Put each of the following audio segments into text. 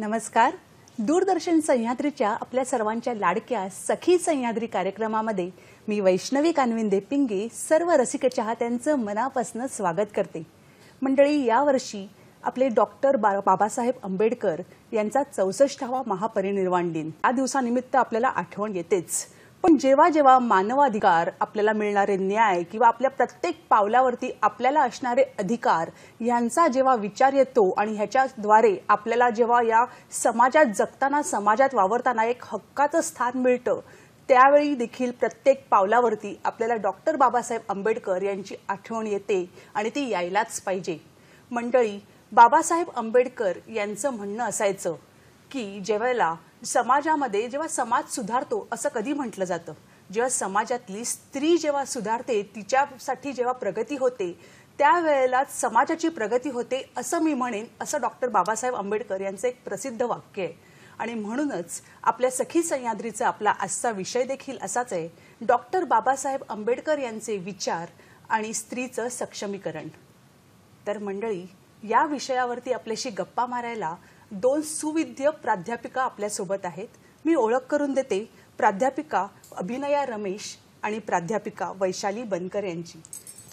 नमस्कार. दूरदर्शन सह्याद्रीच्या आपल्या सर्वांच्या लाडक्या सखी सह्याद्री कार्यक्रमामध्ये मी वैष्णवी कानविंदे पिंगे सर्व रसिक चाहत्यांचं मनापासून स्वागत करते. मंडळी, यावर्षी आपले डॉक्टर बाबासाहेब आंबेडकर यांचा 64वा महापरिनिर्वाण दिन. या दिवसानिमित्त आपल्याला आठवण येतेच, पण जेव्हा जेव्हा मानवाधिकार, आपल्याला मिळणारे न्याय किंवा आपल्या प्रत्येक पावलावरती आपल्याला असणारे अधिकार यांचा जेव्हा विचार येतो आणि ह्याच्याद्वारे आपल्याला जेव्हा या समाजात जगताना, समाजात वावरताना एक हक्काचं स्थान मिळतं, त्यावेळी देखील प्रत्येक पावलावरती आपल्याला डॉक्टर बाबासाहेब आंबेडकर यांची आठवण येते आणि ती यायलाच पाहिजे. मंडळी, बाबासाहेब आंबेडकर यांचं म्हणणं असायचं की जेव्हा समाजामध्ये जेव्हा समाज सुधारतो असं कधी म्हटलं जातं, जेव्हा समाजातली स्त्री जेव्हा सुधारते, तिच्यासाठी जेव्हा प्रगती होते, त्यावेळेला समाजाची प्रगती होते असं मी म्हणेन, असं डॉक्टर बाबासाहेब आंबेडकर यांचं एक प्रसिद्ध वाक्य आहे. आणि म्हणूनच आपल्या सखी सह्याद्रीचा आपला आजचा विषय देखील असाच आहे, डॉक्टर बाबासाहेब आंबेडकर यांचे विचार आणि स्त्रीचं सक्षमीकरण. तर मंडळी, या विषयावरती आपल्याशी गप्पा मारायला दोन सुविद्य प्राध्यापिका आपल्यासोबत आहेत. मी ओळख करून देते, प्राध्यापिका अभिनया रमेश आणि प्राध्यापिका वैशाली बनकर यांची.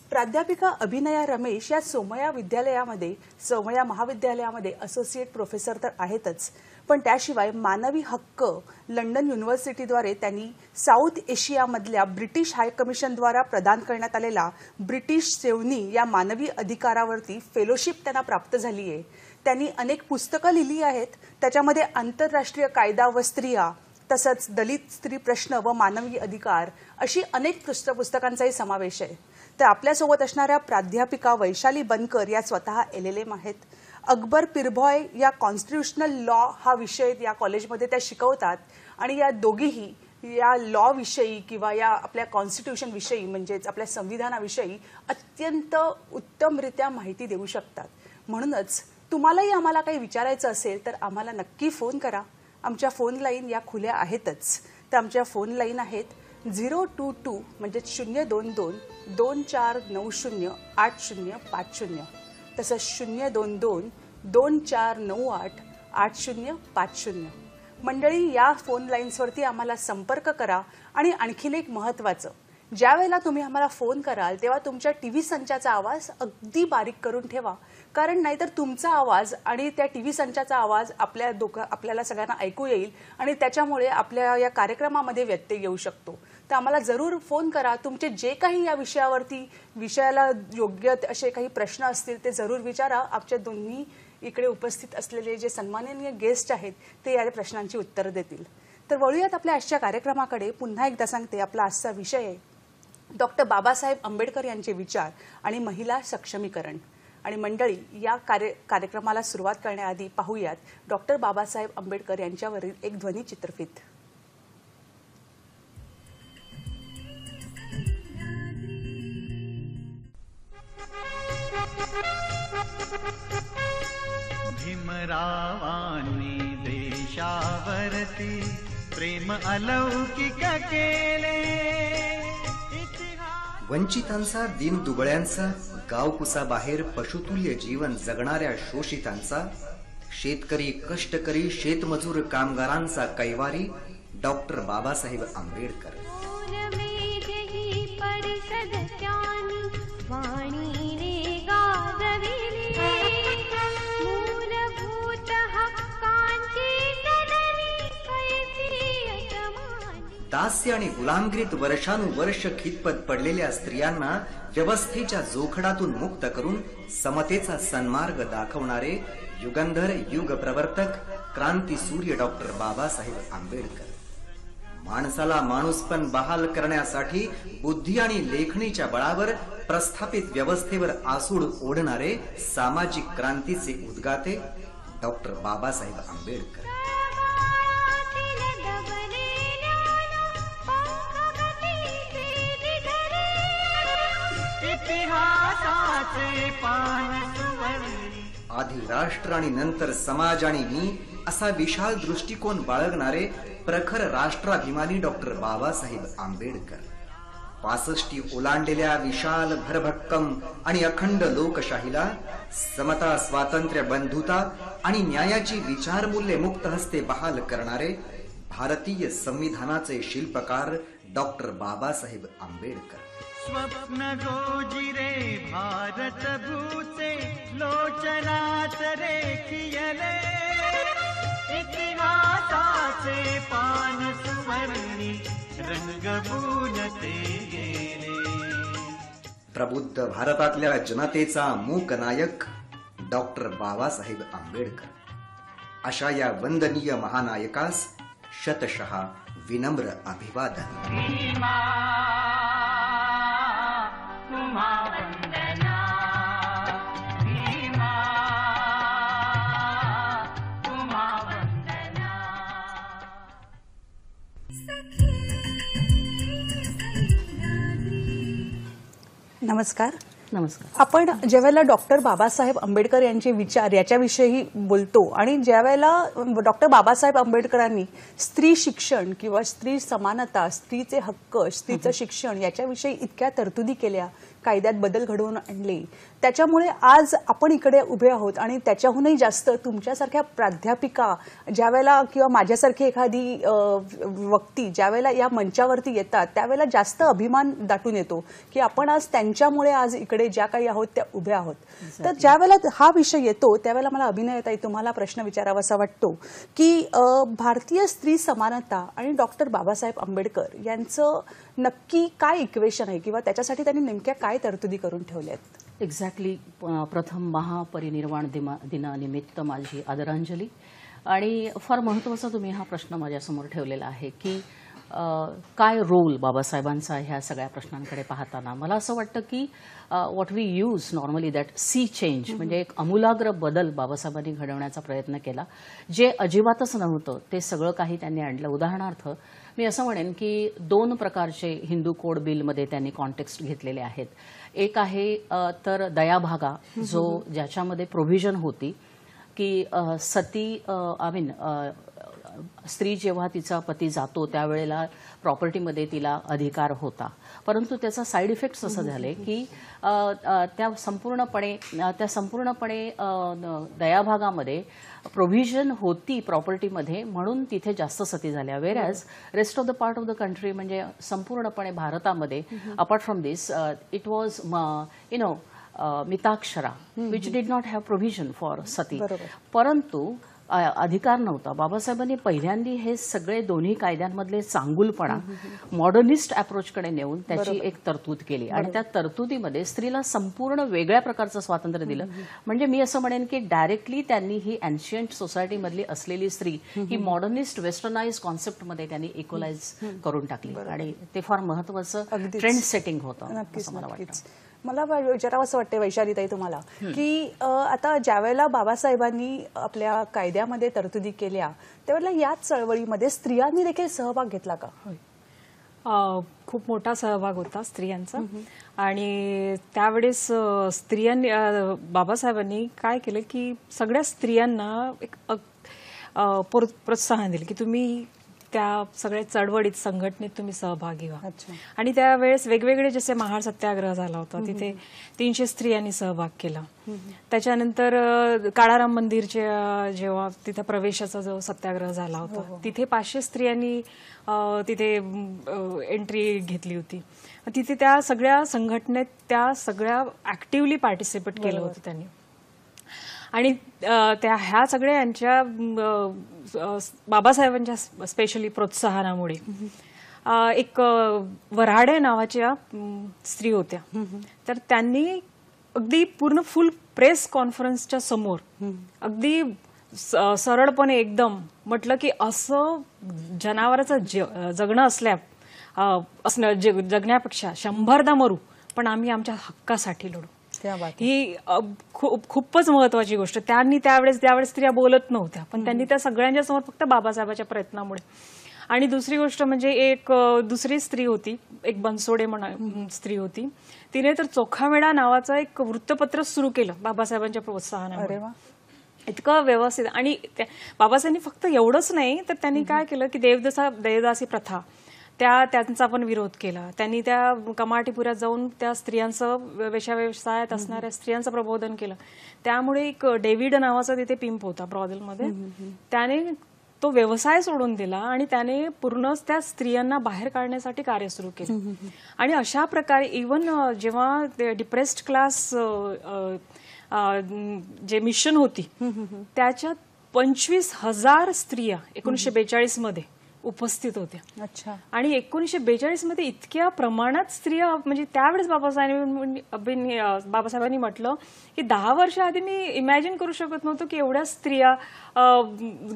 प्राध्यापिका अभिनया रमेश या सोमया महाविद्यालयामध्ये असोसिएट प्रोफेसर तर आहेतच, पण त्याशिवाय मानवी हक्क लंडन युनिव्हर्सिटीद्वारे त्यांनी साऊथ एशियामधल्या ब्रिटिश हायकमिशनद्वारा प्रदान करण्यात आलेला ब्रिटिश सेवनी या मानवी अधिकारावरती फेलोशिप त्यांना प्राप्त झाली आहे. त्यांनी अनेक पुस्तकं लिहिली आहेत, त्याच्यामध्ये आंतरराष्ट्रीय कायदा व स्त्रिया, तसंच दलित स्त्री प्रश्न व मानवी अधिकार अशी अनेक पुस्तकांचाही समावेश आहे. तर आपल्यासोबत असणाऱ्या प्राध्यापिका वैशाली बनकर या स्वतः LLM आहेत. अकबर पिरभॉय या कॉन्स्टिट्यूशनल लॉ हा विषय या कॉलेजमध्ये त्या शिकवतात आणि या दोघीही या लॉ विषयी किंवा या आपल्या कॉन्स्टिट्यूशन विषयी म्हणजेच आपल्या संविधानाविषयी अत्यंत उत्तमरित्या माहिती देऊ शकतात. म्हणूनच तुम्हालाही आम्हाला काही विचारायचं असेल तर आम्हाला नक्की फोन करा. आमच्या फोन लाईन या खुल्या आहेतच. तर आमच्या फोन लाईन आहेत 022 म्हणजे 022 2490 8050, तसंच 022 2498 8050. मंडळी, या फोन लाईन्सवरती आम्हाला संपर्क करा. आणि आणखीन एक महत्त्वाचं, ज्या वेळेला तुम्ही आम्हाला फोन कराल तेव्हा तुमच्या टीव्ही संचाचा आवाज अगदी बारीक करून ठेवा, कारण नाहीतर तुमचा आवाज आणि त्या टीव्ही संचाचा आवाज आपल्याला सगळ्यांना ऐकू येईल आणि त्याच्यामुळे आपल्या या कार्यक्रमामध्ये व्यत्यय येऊ शकतो. तर आम्हाला जरूर फोन करा. तुमचे जे काही या विषयाला योग्य असे काही प्रश्न असतील ते जरूर विचारा. आमच्या दोन्ही इकडे उपस्थित असलेले जे सन्माननीय गेस्ट आहेत ते या प्रश्नांची उत्तरं देतील. तर वळूयात आपल्या आजच्या कार्यक्रमाकडे. पुन्हा एकदा सांगते, आपला आजचा विषय आहे डॉक्टर बाबासाहेब आंबेडकर यांचे विचार आणि महिला सक्षमीकरण. आणि मंडळी, या कार्यक्रमाला सुरुवात करण्याआधी पाहूयात डॉक्टर बाबासाहेब आंबेडकर यांच्यावरील एक ध्वनी चित्रफित. भीमरावांनी देशावरती प्रेम अलौकिक केले. वंचितांचा, दीनदुबळ्यांचा, गावकुसाबाहेर पशुतुल्य जीवन जगणाऱ्या शोषितांचा, शेतकरी, कष्टकरी, शेतमजूर, कामगारांचा कैवारी डॉक्टर बाबासाहेब आंबेडकर. दास्य आणि गुलामगिरीत वर्षानुवर्ष खितपत पडलेल्या स्त्रियांना व्यवस्थेच्या जोखडातून मुक्त करून समतेचा सन्मार्ग दाखवणारे युगंधर, युग प्रवर्तक, क्रांती सूर्य डॉक्टर बाबासाहेब आंबेडकर. माणसाला माणूसपण बहाल करण्यासाठी बुद्धी आणि लेखणीच्या बळावर प्रस्थापित व्यवस्थेवर आसूड ओढणारे सामाजिक क्रांतीचे उद्गाते डॉक्टर बाबासाहेब आंबेडकर. आधी राष्ट्र आणि नंतर समाज आणि मी असा विशाल दृष्टिकोन बाळगणारे प्रखर राष्ट्राभिमानी डॉक्टर बाबासाहेब आंबेडकर. 65 ओलांडलेल्या विशाल भरभक्कम आणि अखंड लोकशाहीला समता, स्वातंत्र्य, बंधुता आणि न्यायाची विचारमूल्ये मुक्त हस्ते बहाल करणारे भारतीय संविधानाचे शिल्पकार डॉक्टर बाबासाहेब आंबेडकर. स्वप्न गोजिरे भारत भूचे लोचनात रेखियले इतिहासाचे पान सुवर्णी रंगवून ते गेले. प्रबुद्ध भारतातल्या जनतेचा मूक नायक डॉक्टर बाबासाहेब आंबेडकर. अशा या वंदनीय महानायकास शतशः विनम्र अभिवादन. भीमा तुम्हा वंदना, भीमा तुम्हा वंदना. नमस्कार. नमस्कार. आपण ज्यावेळेला डॉक्टर बाबासाहेब आंबेडकर यांचे विचार याच्याविषयी बोलतो आणि ज्यावेळेला डॉक्टर बाबासाहेब आंबेडकरांनी स्त्री शिक्षण किंवा स्त्री समानता, स्त्रीचे हक्क, स्त्रीचं शिक्षण याच्याविषयी इतक्या तरतुदी केल्या, कायद्यात बदल घडवून आणले, त्याच्यामुळे आज आपण इकडे उभे आहोत. आणि त्याच्याहूनही जास्त तुमच्यासारख्या प्राध्यापिका ज्यावेळेला किंवा माझ्यासारखी एखादी व्यक्ती ज्यावेळेला या मंचावरती येतात त्यावेळेला जास्त अभिमान दाटून येतो की आपण आज त्यांच्यामुळे आज इकडे ज्या काही आहोत त्या उभ्या आहोत. तर ज्यावेळेला हा विषय येतो त्यावेळेला मला अभिनयताई तुम्हाला प्रश्न विचारावासा वाटतो की भारतीय स्त्री समानता आणि डॉक्टर बाबासाहेब आंबेडकर यांचं नक्की काय इक्वेशन आहे किंवा त्याच्यासाठी त्यांनी नेमक्या काय तरतुदी करून ठेवल्या आहेत? एक्झॅक्टली. प्रथम महापरिनिर्वाण दिनानिमित्त माझी आदरांजली. आणि फार महत्त्वाचा तुम्ही हा प्रश्न माझ्यासमोर ठेवलेला आहे की काय रोल बाबासाहेबांचा ह्या सगळ्या प्रश्नांकडे पाहताना. मला असं वाटतं की what we use normally that sea change म्हणजे एक आमूलाग्र बदल बाबासाहेबांनी घडवण्याचा प्रयत्न केला. जे अजिबातच नव्हतं ते सगळं काही त्यांनी आणलं. उदाहरणार्थ मी असं म्हणेन की 2 प्रकारचे हिंदू कोड बिलमध्ये त्यांनी कॉन्टेक्स्ट घेतलेले आहेत. एक आहे तर दयाभागा, जो ज्याच्यामध्ये प्रोव्हिजन होती की सती स्त्री जेव्हा तिचा पती जातो त्यावेळेला प्रॉपर्टीमध्ये तिला अधिकार होता. परंतु त्याचा साईड इफेक्ट्स असं झाले की त्या संपूर्णपणे दयाभागामध्ये प्रोव्हिजन होती प्रॉपर्टीमध्ये म्हणून तिथे जास्त सती झाल्या. Whereas rest of the part of the country म्हणजे संपूर्णपणे भारतामध्ये apart from this it was Mitakshara which did not have provision for sati. परंतु अधिकार नव्हता. बाबासाहेबांनी पहिल्यांदा हे सगळे दोन्ही कायद्यांमधले चांगुलपणा मॉडर्निस्ट अप्रोचकडे नेऊन त्याची एक तरतूद केली आणि त्या तरतुदीमध्ये स्त्रीला संपूर्ण वेगळ्या प्रकारचं स्वातंत्र्य दिलं. म्हणजे मी असं म्हणेन की डायरेक्टली त्यांनी ही एन्शियंट सोसायटीमधली असलेली स्त्री ही मॉडर्निस्ट वेस्टर्नाइज कॉन्सेप्टमध्ये त्यांनी इक्वलाइज करून टाकली आणि ते फार महत्वाचं ट्रेंड सेटिंग होतं असं मला वाटतं. मला विचारावं असं वाटतं वैशालीताई तुम्हाला की आता ज्यावेळेला बाबासाहेबांनी आपल्या कायद्यामध्ये तरतुदी केल्या त्यावेळेला याच चळवळीमध्ये स्त्रियांनी देखील सहभाग घेतला का? खूप मोठा सहभाग होता स्त्रियांचा. आणि त्यावेळेस स्त्रियांनी बाबासाहेबांनी काय केलं की सगळ्या स्त्रियांना एक प्रोत्साहन दिलं की तुम्ही त्या सगळ्या चळवळीत संघटनेत तुम्ही सहभागी व्हा. आणि त्यावेळेस वेगवेगळे जसे महाड सत्याग्रह झाला होता तिथे 300 स्त्रियांनी सहभाग केला. त्याच्यानंतर काळाराम मंदिरच्या जेव्हा तिथे प्रवेशाचा जो सत्याग्रह झाला होता तिथे 500 स्त्रियांनी तिथे एंट्री घेतली होती. तिथे त्या सगळ्या संघटनेत त्या सगळ्या ऍक्टिव्हली पार्टिसिपेट केलं होतं त्यांनी. आणि ह्या सगळ्या यांच्या बाबासाहेबांच्या स्पेशली प्रोत्साहनामुळे एक वऱ्हाडे नावाच्या स्त्री होत्या. तर त्यांनी अगदी पूर्ण फुल प्रेस कॉन्फरन्सच्या समोर अगदी सरळपणे एकदम म्हटलं की असं जनावराचं जगणं जगण्यापेक्षा 100दा मरू पण आम्ही आमच्या हक्कासाठी लढू. ही खूपच महत्वाची गोष्ट. त्यावेळेस स्त्रिया बोलत नव्हत्या पण त्यांनी त्या सगळ्यांच्या समोर फक्त बाबासाहेबांच्या प्रयत्नामुळे. आणि दुसरी गोष्ट म्हणजे एक दुसरी स्त्री होती, एक बनसोडे स्त्री होती. तिने तर चोखामेळा नावाचं एक वृत्तपत्र सुरू केलं बाबासाहेबांच्या प्रोत्साहनामुळे. इतकं व्यवस्थित. आणि बाबासाहेबांनी फक्त एवढंच नाही तर त्यांनी काय केलं की देवदासी प्रथा त्यांचा पण विरोध केला. त्यांनी त्या कमाटीपुऱ्यात जाऊन त्या स्त्रियांचं वेश्याव्यवसायात असणाऱ्या स्त्रियांचं प्रबोधन केलं. त्यामुळे एक डेव्हिड नावाचा तिथे पिंप होता ब्रॉदलमध्ये, त्याने तो व्यवसाय सोडून दिला आणि त्याने पूर्णच त्या स्त्रियांना बाहेर काढण्यासाठी कार्य सुरू केलं. आणि अशा प्रकारे इव्हन जेव्हा डिप्रेस्ड क्लास जे मिशन होती त्याच्यात 25,000 स्त्रिया 1942 मध्ये उपस्थित होत्या. अच्छा. आणि 1942 मध्ये इतक्या प्रमाणात स्त्रिया, म्हणजे त्यावेळेस बाबासाहेबांनी म्हटलं की 10 वर्ष आधी मी इमॅजिन करू शकत नव्हतो की एवढ्या स्त्रिया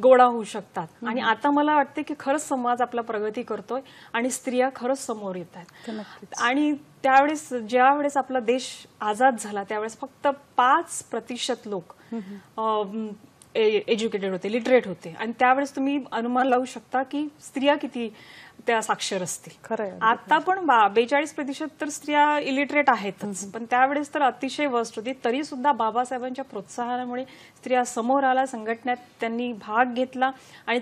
गोळा होऊ शकतात. आणि आता मला वाटते की खरंच समाज आपला प्रगती करतोय आणि स्त्रिया खरंच समोर येत आहेत. आणि त्यावेळेस ज्यावेळेस आपला देश आझाद झाला त्यावेळेस फक्त 5% लोक एज्युकेटेड होते, लिटरेट होते. आणि त्यावेळेस तुम्ही अनुमान लावू शकता की स्त्रिया किती त्या साक्षर असतील. खरं. आता पण 42% तर स्त्रिया इलिटरेट आहेतच, पण त्यावेळेस तर अतिशय वर्स्ट होती. तरी सुद्धा बाबासाहेबांच्या प्रोत्साहनामुळे स्त्रिया समोर आल्या, संघटनेत त्यांनी भाग घेतला. आणि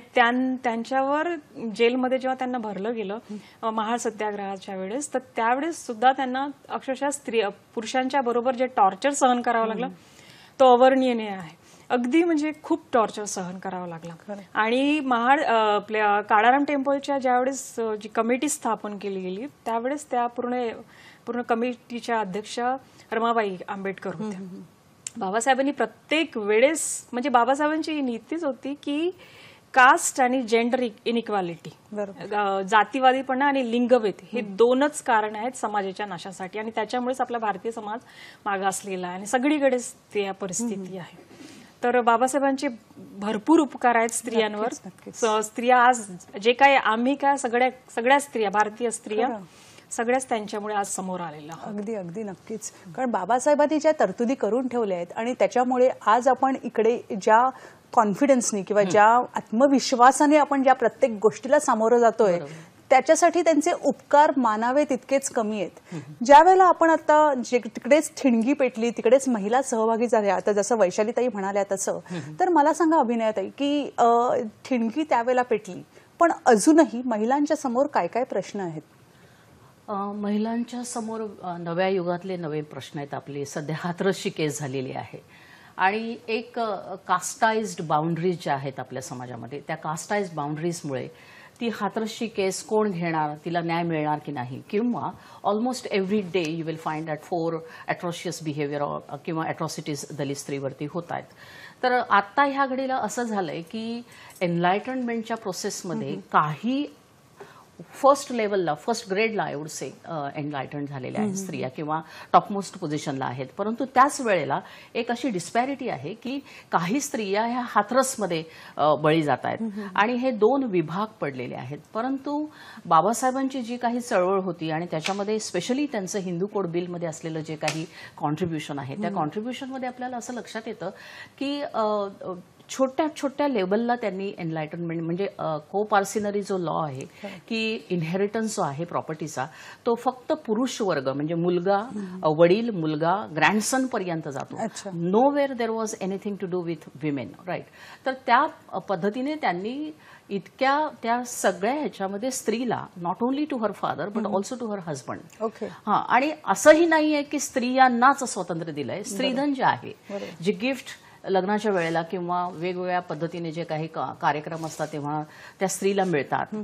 त्यांच्यावर जेलमध्ये जेव्हा त्यांना भरलं गेलं महाळ सत्याग्रहाच्या वेळेस, तर त्यावेळेस सुद्धा त्यांना अक्षरशः पुरुषांच्या बरोबर जे टॉर्चर सहन करावं लागलं तो अवर्णनीय आहे. अगदी म्हणजे खूप टॉर्चर सहन करावं लागलं. आणि आपल्या काळाराम टेम्पलच्या ज्यावेळेस जी कमिटी स्थापन केली गेली त्यावेळेस त्या पूर्ण कमिटीच्या अध्यक्ष रमाबाई आंबेडकर होत्या. बाबासाहेबांनी प्रत्येक वेळेस, म्हणजे बाबासाहेबांची नीतीच होती की कास्ट आणि जेंडर इनइक्वालिटी, जातीवादीपणा आणि लिंगभेद हे 2च कारण आहेत समाजाच्या नाशासाठी. आणि त्याच्यामुळेच आपला भारतीय समाज मागासलेला आहे आणि सगळीकडेच ते परिस्थिती आहे. तर बाबासाहेबांचे भरपूर उपकार आहेत स्त्रियांवर. स्त्रिया आज जे काय आम्ही काय सगळ्या स्त्रिया, भारतीय स्त्रिया सगळ्याच त्यांच्यामुळे आज समोर आलेल्या. अगदी अगदी नक्कीच. कारण बाबासाहेबांनी ज्या तरतुदी करून ठेवल्या आहेत आणि त्याच्यामुळे आज आपण इकडे ज्या कॉन्फिडन्सनी किंवा ज्या आत्मविश्वासाने आपण ज्या प्रत्येक गोष्टीला सामोरं जातोय त्याच्यासाठी त्यांचे उपकार मानावे तितकेच कमी आहेत. ज्या वेळेला आपण आता तिकडेच ठिणगी पेटली, तिकडेच महिला सहभागी झाल्या, आता जसं वैशालीताई म्हणाल्या तसं, तर मला सांगा अभिनयाताई की ठिणगी त्यावेळेला पेटली, पण अजूनही महिलांच्या समोर काय काय प्रश्न आहेत? महिलांच्या समोर नव्या युगातले नवे प्रश्न आहेत. आपले सध्या हाथरसची केस झालेली आहे आणि एक कास्टाइज्ड बाउंड्रीज ज्या आहेत आपल्या समाजामध्ये, त्या कास्टाइज्ड बाउंड्रीजमुळे ती हाथरसची केस कोण घेणार, तिला न्याय मिळणार की नाही, किंवा almost every day you will find that 4 atrocious behaviour किंवा अट्रॉसिटीज दलित स्त्रीवरती होत आहेत. तर आता ह्या घडीला असं झालंय की एनलायटनमेंटच्या प्रोसेसमध्ये काही फर्स्ट लेवलला, फर्स्ट ग्रेडला आय वुड से एनलायटन झालेल्या आहेत स्त्रिया किंवा टॉपमोस्ट पोझिशनला आहेत. परंतु त्याच वेळेला एक अशी डिस्पॅरिटी आहे की काही स्त्रिया ह्या हाथरसमध्ये बळी जात आहेत आणि हे 2 विभाग पडलेले आहेत. परंतु बाबासाहेबांची जी काही चळवळ होती आणि त्याच्यामध्ये स्पेशली त्यांचं हिंदू कोड बिलमध्ये असलेलं जे काही कॉन्ट्रीब्युशन आहे, त्या कॉन्ट्रीब्युशनमध्ये आपल्याला असं लक्षात येतं की छोट्या छोट्या लेवलला त्यांनी एनलायटनमेंट, म्हणजे को पार्सिनरी जो लॉ आहे की इनहेरिटन्स जो आहे प्रॉपर्टीचा, तो फक्त पुरुष वर्ग म्हणजे मुलगा, वडील, मुलगा, ग्रँडसन पर्यंत जातो. Nowhere there was anything to do with women, right. तर त्या पद्धतीने त्यांनी इतक्या त्या सगळ्या ह्याच्यामध्ये स्त्रीला not only to her father but also to her husband. हा, आणि असंही नाहीये की स्त्रियांनाच स्वातंत्र्य दिलंय. स्त्रीधन जे आहे, जे गिफ्ट लग्नाच्या वेळेला किंवा वेगवेगळ्या पद्धतीने जे काही कार्यक्रम असतात तेव्हा त्या स्त्रीला मिळतात,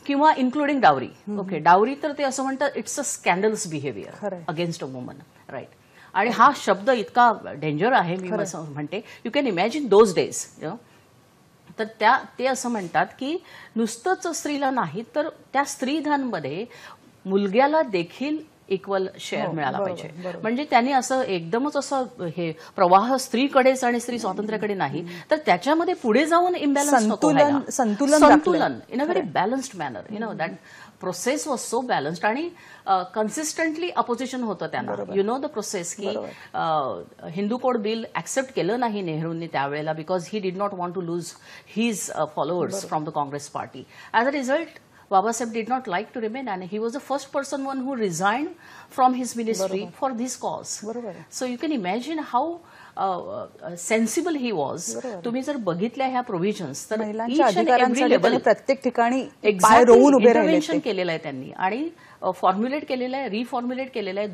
किंवा इन्क्लुडिंग डावरी. ओके, डावरी तर ते असं म्हणतात it's a scandalous behaviour against a woman, right. आणि हा शब्द इतका डेंजर आहे, मी असं म्हणते, you can imagine those days. तर ते असं म्हणतात की नुसतंच स्त्रीला नाही तर त्या स्त्रीधनमध्ये मुलग्याला देखील इक्वल शेअर मिळाला पाहिजे. म्हणजे त्यांनी असं एकदमच असं हे प्रवाह स्त्रीकडेच आणि स्त्री स्वातंत्र्याकडे नाही, तर त्याच्यामध्ये पुढे जाऊन इम्बॅलन्स, संतुलन in a very balanced manner. You know that process was so balanced आणि कन्सिस्टंटली अपोजिशन होतं त्यांना. यु नो द प्रोसेस की हिंदू कोड बिल ऍक्सेप्ट केलं नाही नेहरूंनी त्यावेळेला, because he did not want to lose his followers from the Congress party. As a result Babasaheb did not like to remain and he was the first person one who resigned from his ministry for this cause. So you can imagine how sensible he was. तुम्ही जर बघितल्या ह्या provisions तर महिलांच्या अधिकारांसाठी त्यांनी प्रत्येक ठिकाणी पाय रोवून उभे राहिले. इंटरव्हेन्शन केलेलं आहे त्यांनी आणि फॉर्म्युलेट केलेलं आहे, रिफॉर्म्युलेट केलेलं आहे.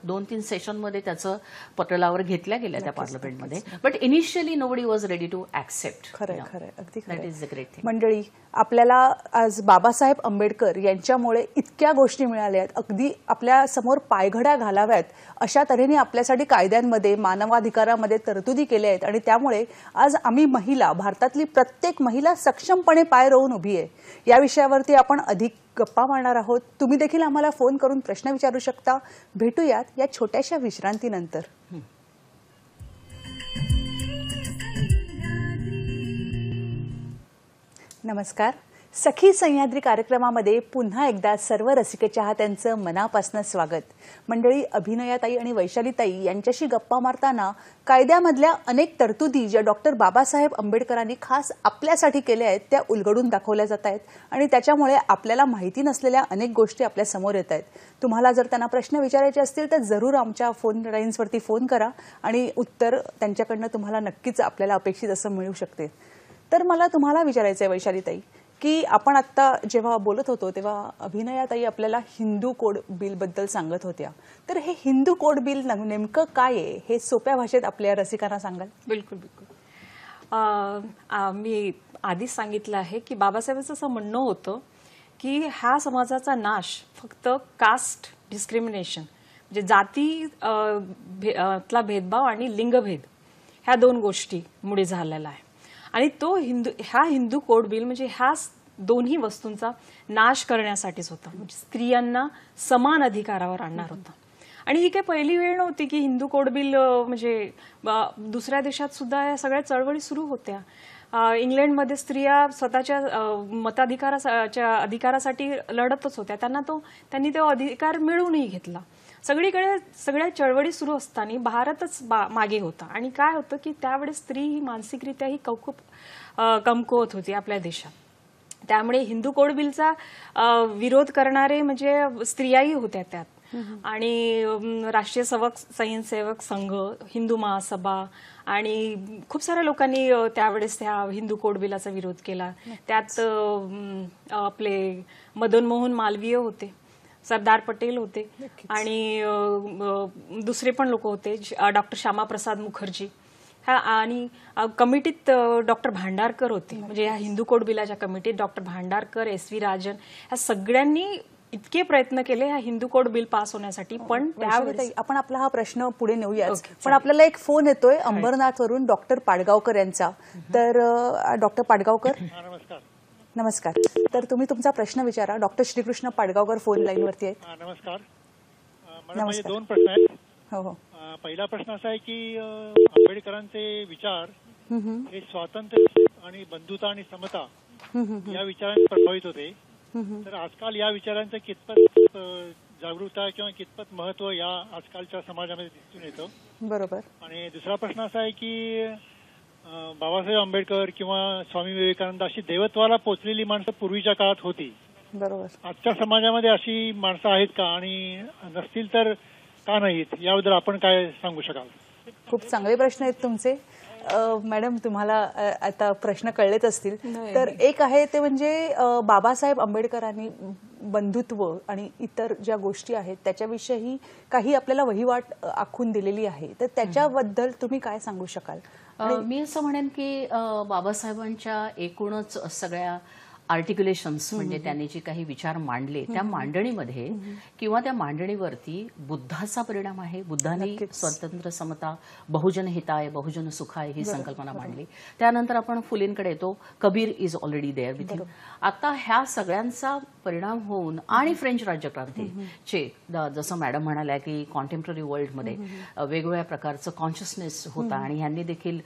2-3 सेशनमध्ये त्याचं पटलावर घेतल्या गेल्या त्या पार्लमेंटमध्ये. But initially nobody was ready to accept. खरंय अगदी that is the great thing. मंडळी, आपल्याला आज बाबासाहेब आंबेडकर यांच्यामुळे इतक्या गोष्टी मिळाल्या आहेत, अगदी आपल्या समोर पायघड्या घालाव्यात अशा तऱ्हेने आपल्यासाठी कायद्यांमध्ये मानवाधिकारामध्ये तरतुदी केल्या आहेत आणि त्यामुळे आज आम्ही महिला, भारतातली प्रत्येक महिला सक्षमपणे पाय रोवून उभी आहे. या विषयावरती आपण अधिक गप्पा मारणार आहोत. तुम्ही देखील आम्हाला फोन करून प्रश्न विचारू शकता. भेटूयात या छोट्याशा विश्रांतीनंतर. नमस्कार. सखी सह्याद्री कार्यक्रमामध्ये पुन्हा एकदा सर्व रसिक चाहत्यांचं मनापासून स्वागत. मंडळी, अभिनयाताई आणि वैशालीताई यांच्याशी गप्पा मारताना कायद्यामधल्या अनेक तरतुदी ज्या डॉक्टर बाबासाहेब आंबेडकरांनी खास आपल्यासाठी केल्या आहेत त्या उलगडून दाखवल्या जात आहेत आणि त्याच्यामुळे आपल्याला माहिती नसलेल्या अनेक गोष्टी आपल्या समोर येत आहेत. तुम्हाला जर त्यांना प्रश्न विचारायचे असतील तर जरूर आमच्या फोन लाईन्सवरती फोन करा आणि उत्तर त्यांच्याकडनं तुम्हाला नक्कीच आपल्याला अपेक्षित असं मिळू शकते. तर मला तुम्हाला विचारायचं आहे वैशालीताई, की आपण आता जेव्हा बोलत होतो तेव्हा अभिनयाताई आपल्याला हिंदू कोड बिल बद्दल सांगत होत्या. तर हे हिंदू कोड बिल नेमकं काय आहे हे सोप्या भाषेत आपल्या रसिकांना सांगाल? बिलकुल. मी आधीच सांगितलं आहे की बाबासाहेबांचं असं म्हणणं होतं की ह्या समाजाचा नाश फक्त कास्ट डिस्क्रिमिनेशन म्हणजे जातीतला भेदभाव आणि लिंगभेद ह्या 2 गोष्टीमुळे झालेला आहे. आणि तो हिंदू कोड बिल म्हणजे ह्या दोन्ही वस्तूंचा नाश करण्यासाठीच होता. म्हणजे स्त्रियांना समान अधिकारावर आणणार होता. आणि ही काही पहिली वेळ नव्हती की हिंदू कोड बिल म्हणजे दुसऱ्या देशात सुद्धा या सगळ्या चळवळी सुरू होत्या. इंग्लंडमध्ये स्त्रिया स्वतःच्या मताधिकाराच्या अधिकारासाठी लढतच होत्या. त्यांनी तो अधिकार मिळवूनही घेतला. सगळीकडे सगळ्या चळवळी सुरू असताना भारतच मागे होता. आणि काय होतं की त्यावेळेस स्त्री ही मानसिकरित्या ही कमकुवत होती आपल्या देशात. त्यामुळे हिंदू कोड बिलचा विरोध करणारे म्हणजे स्त्रियाही होत्या त्यात. आणि राष्ट्रीय स्वयंसेवक संघ, हिंदू महासभा आणि खूप साऱ्या लोकांनी त्यावेळेस त्या हिंदू कोड बिलाचा विरोध केला. त्यात आपले मदन मोहन मालवीय होते, सरदार पटेल होते आणि दुसरे पण लोक होते, डॉक्टर श्यामाप्रसाद मुखर्जी आणि कमिटीत डॉक्टर भांडारकर होते. म्हणजे या हिंदू कोड बिलाच्या कमिटीत डॉक्टर भांडारकर, SV राजन ह्या सगळ्यांनी इतके प्रयत्न केले ह्या हिंदू कोड बिल पास होण्यासाठी. पण त्यावेळेस आपण आपला हा प्रश्न पुढे नेऊया. पण आपल्याला एक फोन येतोय अंबरनाथवरून डॉक्टर पाडगावकर यांचा. तर डॉक्टर पाडगावकर, नमस्कार. तर तुम्ही तुमचा प्रश्न विचारा. Doctor Shrikrishna Padgaonkar phone line वरती आहेत. नमस्कार. माझे 2 प्रश्न आहेत. हो. पहिला प्रश्न असा आहे की आंबेडकरांचे विचार हे स्वातंत्र्य आणि बंधुता आणि समता या विचारांनी प्रभावित होते. तर आजकाल या विचारांचं कितपत जागरूकता किंवा कितपत महत्व या आजकालच्या समाजामध्ये दिसून येतं? बरोबर. आणि दुसरा प्रश्न असा आहे की बाबासाहेब आंबेडकर किंवा स्वामी विवेकानंद अशी देवत्वाला पोचलेली माणसं पूर्वीच्या काळात होती. बरोबर. आजच्या समाजामध्ये अशी माणसं आहेत का, आणि नसतील तर का नाहीत, याबद्दल आपण काय सांगू शकाल? खूप चांगले प्रश्न आहेत तुमचे. मॅडम, तुम्हाला आता प्रश्न कळलेच असतील. तर एक आहे ते म्हणजे बाबासाहेब आंबेडकरांनी बंधुत्व आणि इतर ज्या गोष्टी आहेत त्याच्याविषयी काही आपल्याला वहिवाट आखून दिलेली आहे. तर त्याच्याबद्दल तुम्ही काय सांगू शकाल? मी असं म्हणेन की बाबासाहेबांच्या एकूणच सगळ्या आर्टिक्युलेशन्स म्हणजे त्यांनी जे काही विचार मांडले त्या मांडणीमध्ये किंवा त्या मांडणीवरती बुद्धाचा परिणाम आहे. बुद्धांनी स्वतंत्र, समता, बहुजन हिताय, बहुजन सुखाय ही संकल्पना मांडली. त्यानंतर आपण फुलेंकडे येतो. Kabir is already there with him. आता ह्या सगळ्यांचा परिणाम होऊन आणि फ्रेंच राज्यक्रांतीचे जसं मॅडम म्हणाल्या की कॉन्टेम्पररी वर्ल्डमध्ये वेगवेगळ्या प्रकारचं कॉन्शियसनेस होता आणि ह्यांनी देखील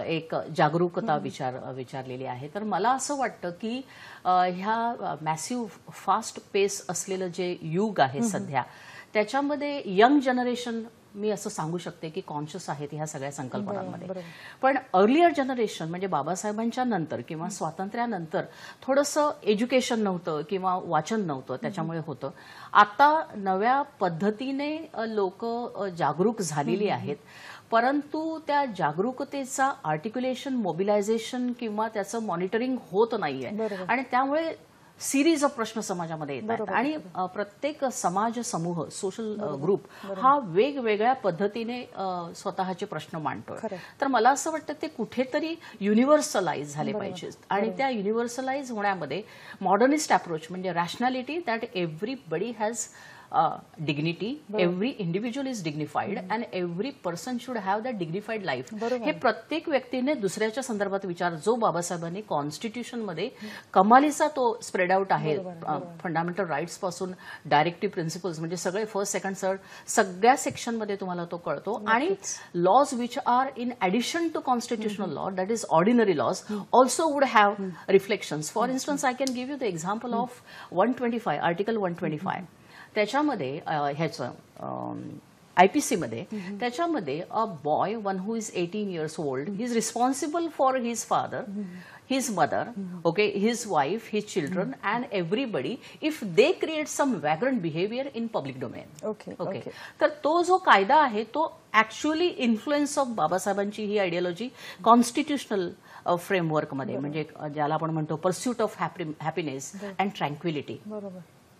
एक जागरूकता विचारलेली आहे. तर मला असं वाटतं की ह्या मॅसिव्ह फास्ट पेस असलेलं जे युग आहे सध्या त्याच्यामध्ये यंग जनरेशन मी असं सांगू शकते की कॉन्शियस आहेत ह्या सगळ्या संकल्पनांमध्ये. पण अर्लियर जनरेशन म्हणजे बाबासाहेबांच्या नंतर किंवा स्वातंत्र्यानंतर थोडंसं एज्युकेशन नव्हतं किंवा वाचन नव्हतं, त्याच्यामुळे होतं. आता नव्या पद्धतीने लोक जागरूक झालेली आहेत. परंतु त्या जागरूकतेचा आर्टिक्युलेशन, मोबिलायझेशन किंवा त्याचं मॉनिटरिंग होत नाहीये आणि त्यामुळे सिरीज ऑफ प्रश्न समाजामध्ये येतात आणि प्रत्येक समाज समूह, सोशल ग्रुप हा वेगवेगळ्या पद्धतीने स्वतःचे प्रश्न मांडतोय. तर मला असं वाटतं ते कुठेतरी युनिव्हर्सलाइज झाले पाहिजेत आणि त्या युनिव्हर्सलाइज होण्यामध्ये मॉडर्निस्ट अप्रोच म्हणजे rationality, that everybody has dignity, every individual is dignified and every person should have that dignified life. हे प्रत्येक व्यक्तीने दुसऱ्याच्या संदर्भात विचार जो बाबासाहेबांनी कॉन्स्टिट्यूशन मध्ये कमालीचा तो स्प्रेड आउट आहे, फंडामेंटल राईट्स पासून डायरेक्टिव्ह प्रिन्सिपल्स म्हणजे सगळे फर्स्ट, सेकंड, थर्ड सगळ्या सेक्शन मध्ये तुम्हाला तो कळतो आणि laws which are in addition to constitutional law, that is ordinary laws, also would have reflections. For instance I can give you the example of 125, article 125. त्याच्यामध्ये ह्याचं IPC मध्ये त्याच्यामध्ये a boy, one who is 18 years old, he is responsible for his father, his mother, okay, his wife, his children, and everybody if they create some vagrant behavior in public domain. Okay. तर तो जो कायदा आहे तो actually influence of बाबासाहेबांची ही ideology constitutional framework मध्ये म्हणजे ज्याला आपण म्हणतो pursuit of happiness and tranquillity,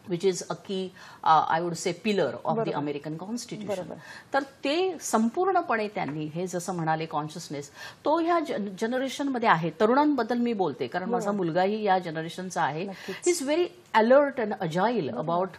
which is a key, I would say, pillar of the American Constitution. तर ते संपूर्णपणे त्यांनी हे जसं म्हणाले कॉन्शियसनेस तो ह्या जनरेशनमध्ये आहे. तरुणांबद्दल मी बोलते कारण माझा मुलगाही या जनरेशनचा आहे. He is very alert and agile about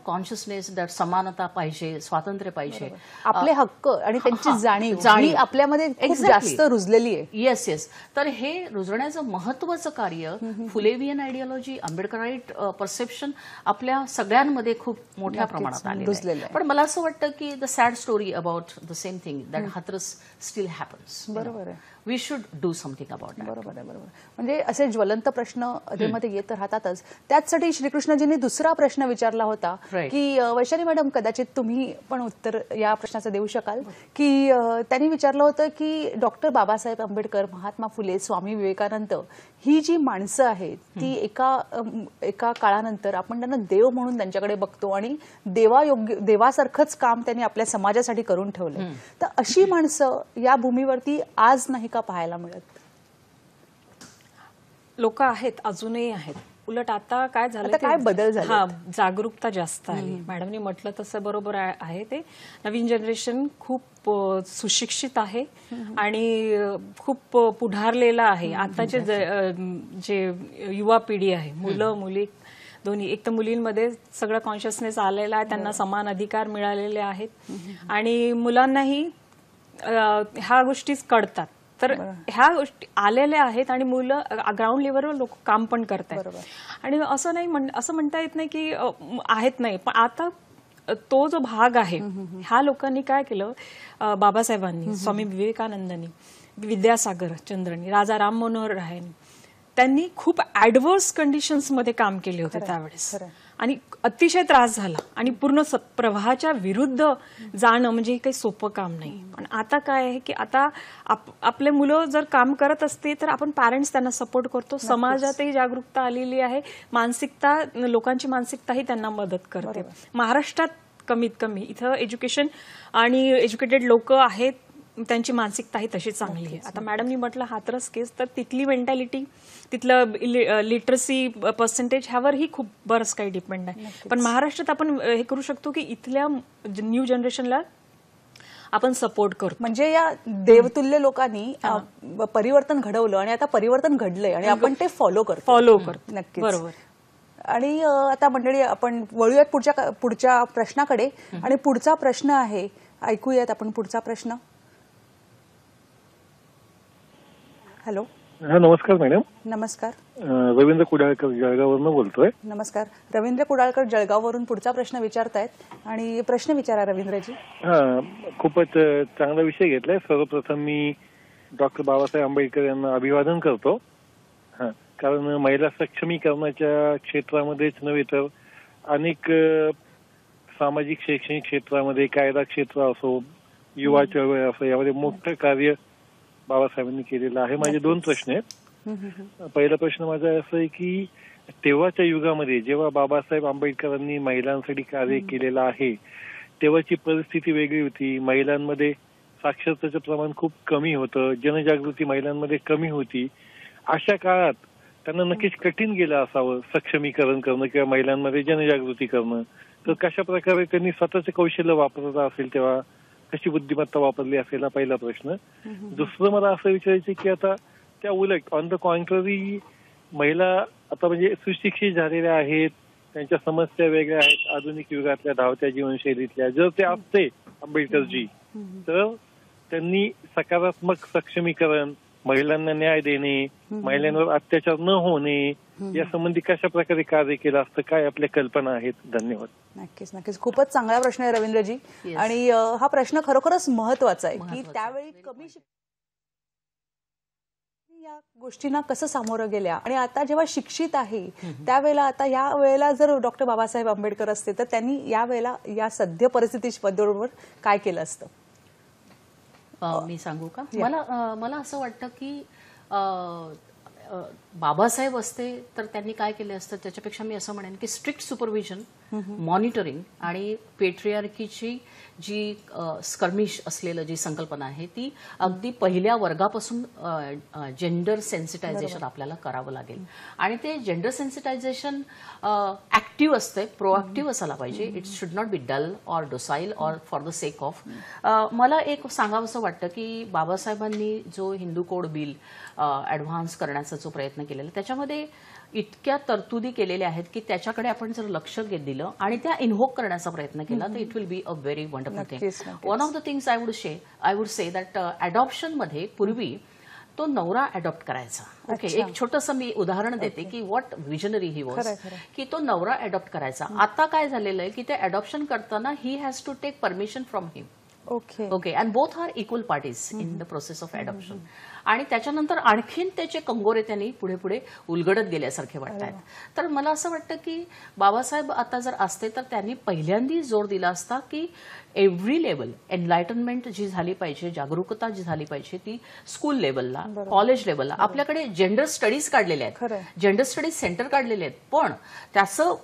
consciousness, that समानता पाहिजे, स्वातंत्र्य पाहिजे, आपले हक्क आणि त्यांची जाणीव आपल्यामध्ये खूप जास्त रुजलेली आहे. येस. तर हे रुजण्याचं महत्वाचं कार्य फुलेवियन आयडियोलॉजी, आंबेडकराईट परसेप्शन आपल्या सगळ्यांमध्ये खूप मोठ्या प्रमाणात आलेलं आहे. पण मला असं वाटतं की the sad story about the same thing, that Hathras still happens. बरोबर आहे. We should do something about that. बरोबर. म्हणजे असे ज्वलंत प्रश्न अधेमध्ये येत राहतातच. त्याचसाठी श्रीकृष्णजींनी दुसरा प्रश्न विचारला होता की वैशाली मॅडम कदाचित तुम्ही पण उत्तर या प्रश्नाचं देऊ शकाल की त्यांनी विचारलं होतं की डॉक्टर बाबासाहेब आंबेडकर, महात्मा फुले, स्वामी विवेकानंद ही जी माणसं आहेत ती एका काळानंतर आपण त्यांना देव म्हणून त्यांच्याकडे बघतो आणि देवासारखंच काम त्यांनी आपल्या समाजासाठी करून ठेवलंय. तर अशी माणसं या भूमीवरती आज नाही का पाहायला मिळत? लोक आहेत, अजूनही आहेत. उलट आता काय झालं, काय बदल झाले? जागरूकता जास्त आली. मॅडमनी म्हटलं तसं बरोबर आहे. ते नवीन जनरेशन खूप सुशिक्षित आहे आणि खूप पुढारलेलं आहे. आताचे जे युवा पिढी आहे, मुलं मुली दोन्ही, एक तर मुलींमध्ये सगळं कॉन्शियसनेस आलेला आहे, त्यांना समान अधिकार मिळालेले आहेत आणि मुलांनाही ह्या गोष्टीच कळतात. तर ह्या गोष्टी आलेल्या आहेत आणि मुलं ग्राउंड लेवलवर लोक काम पण करतात आणि असं म्हणता येत नाही की आहेत नाही. पण आता तो जो भाग आहे, ह्या लोकांनी काय केलं, बाबासाहेबांनी, स्वामी विवेकानंदांनी, विद्यासागर चंद्रनी, राजा राम मनोहर रायांनी, त्यांनी खूप ऍडव्हर्स कंडिशन्समध्ये काम केले होते त्यावेळेस आणि अतिशय त्रास झाला आणि पूर्ण प्रवाहाच्या विरुद्ध जाणं म्हणजे काही सोपं काम नाही. पण आता काय आहे की आता आपले मुलं जर काम करत असते तर आपण पॅरेंट्स त्यांना सपोर्ट करतो. समाजातही जागरूकता आलेली आहे, मानसिकता, लोकांची मानसिकताही त्यांना मदत करते. महाराष्ट्रात कमीत कमी इथं एज्युकेशन आणि एज्युकेटेड लोक आहेत, त्यांची मानसिकता ही तशी चांगली आहे. आता मॅडमनी म्हटलं हाथरस केस, तर तिथली मेंटॅलिटी, तिथलं लिटरसी पर्सेंटेज ह्यावरही खूप बरंच काही डिपेंड आहे. पण महाराष्ट्रात आपण हे करू शकतो की इथल्या न्यू जनरेशनला आपण सपोर्ट करतो. म्हणजे या देवतुल्य लोकांनी परिवर्तन घडवलं आणि आता परिवर्तन घडलंय आणि आपण ते फॉलो करतो. नक्कीच. बरोबर. आणि आता मंडळी आपण वळूयात पुढच्या प्रश्नाकडे आणि पुढचा प्रश्न आहे, ऐकूयात आपण पुढचा प्रश्न. हॅलो. नमस्कार मॅडम. नमस्कार. रवींद्र कुडाळकर जळगाववरून बोलतोय. नमस्कार. रवींद्र कुडाळकर जळगाववरून पुढचा प्रश्न विचारतायत आणि प्रश्न विचारा रवींद्रजी. खूपच चांगला विषय घेतलाय. सर्वप्रथम मी डॉक्टर बाबासाहेब आंबेडकर यांना अभिवादन करतो. कारण महिला सक्षमीकरणाच्या क्षेत्रामध्येच नव्हे तर अनेक सामाजिक शैक्षणिक क्षेत्रामध्ये, कायदा क्षेत्र असो, युवा चळवळ असो, यामध्ये मोठं कार्य बाबासाहेबांनी केलेलं आहे. माझे दोन प्रश्न आहेत. पहिला प्रश्न माझा असं आहे की तेव्हाच्या युगामध्ये जेव्हा बाबासाहेब आंबेडकरांनी महिलांसाठी कार्य केलेलं आहे तेव्हाची परिस्थिती वेगळी होती. महिलांमध्ये साक्षरतेचं प्रमाण खूप कमी होतं, जनजागृती महिलांमध्ये कमी होती. अशा काळात त्यांना नक्कीच कठीण गेलं असावं सक्षमीकरण करणं किंवा महिलांमध्ये जनजागृती करणं. तर कशा प्रकारे त्यांनी स्वतःचे कौशल्य वापरत असेल तेव्हा कशी बुद्धिमत्ता वापरली असेल हा पहिला प्रश्न. दुसरं मला असं विचारायचं की आता त्या उलट ऑन द कॉन्ट्ररी महिला आता म्हणजे सुशिक्षित झालेल्या आहेत, त्यांच्या समस्या वेगळ्या आहेत आधुनिक युगातल्या धावत्या जीवनशैलीतल्या. जर ते असते आंबेडकरजी तर त्यांनी सकारात्मक सक्षमीकरण, महिलांना न्याय देणे, महिलांवर अत्याचार न होणे यासंबंधी कशा प्रकारे कार्य केलं असतं, काय आपल्या कल्पना आहेत? धन्यवाद. नक्कीच नक्कीच खूपच चांगला प्रश्न आहे रवींद्रजी. आणि हा प्रश्न खरोखरच महत्वाचा आहे की त्यावेळी कमी या गोष्टींना कसं सामोरं गेल्या आणि आता जेव्हा शिक्षित आहे त्यावेळेला आता या वेळेला जर डॉक्टर बाबासाहेब आंबेडकर असते तर त्यांनी या वेळेला या सद्य परिस्थितीबरोबर काय केलं असतं? मी सांगू का? मला असं वाटतं की बाबासाहेब असते तर त्यांनी काय केलं असतं त्याच्यापेक्षा मी असं म्हणेन की स्ट्रिक्ट सुपरविजन, मॉनिटरिंग आणि पेट्रियार्कीची जी स्कर्मिश असलेलं जी संकल्पना आहे ती अगदी पहिल्या वर्गापासून जेंडर सेन्सिटायझेशन आपल्याला करावं लागेल. आणि ते जेंडर सेन्सिटायझेशन ऍक्टिव्ह असते, प्रोएक्टिव्ह असायला पाहिजे. It should not be dull or docile or for the sake of. मला एक सांगावंसं वाटतं की बाबासाहेबांनी जो हिंदू कोड बिल ऍडव्हान्स करण्याचा जो प्रयत्न केलेला त्याच्यामध्ये इतक्या तरतुदी केलेल्या आहेत की त्याच्याकडे आपण जर लक्ष दिलं आणि त्या इन्व्होक करण्याचा प्रयत्न केला तर it will be a very wonderful thing. One of the things I would say that adoption मध्ये पूर्वी तो नवरा अडॉप्ट करायचा. ओके, एक छोटंसं मी उदाहरण देते की व्हॉट विजनरी ही वॉज, की तो नवरा अडॉप्ट करायचा. आता काय झालेलं आहे की ते अडॉप्शन करताना he has to take permission from him. Okay, and both are equal parties in the process of adoption. आणि त्याच्यानंतर आणखीन त्याचे कंगोरे त्यांनी पुढे पुढे उलगडत गेल्यासारखे वाटत आहेत. तर मला असं वाटतं की बाबासाहेब आता जर असते तर त्यांनी पहिल्यांदा जोर दिला असता की एव्हरी लेवल एनलायटनमेंट जी झाली पाहिजे, जागरूकता जी झाली पाहिजे ती स्कूल लेवलला, कॉलेज लेवलला. आपल्याकडे जेंडर स्टडीज काढलेले आहेत, जेंडर स्टडीज सेंटर काढलेले आहेत, पण त्याचं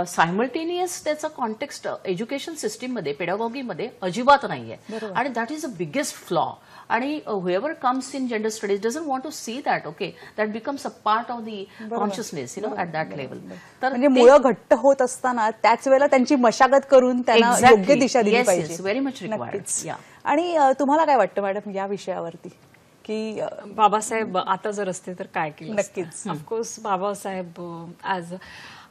सायमल्टेनियस त्याचं कॉन्टेक्स्ट एज्युकेशन सिस्टीममध्ये, पेडागॉगीमध्ये अजिबात नाहीये. आणि that is a biggest flaw. आणि whoever comes in gender studies doesn't want to see that. Okay, that becomes a part of the consciousness, at that level. तर म्हणजे मुळं घट्ट होत असताना त्याच वेळेला त्यांची मशागत करून त्यांना योग्य दिशा दिली पाहिजे. Very much required. आणि तुम्हाला काय वाटतं मॅडम या विषयावरती की बाबासाहेब आता जर असते तर काय केलं? नक्कीच. ऑफकोर्स बाबासाहेब ॲज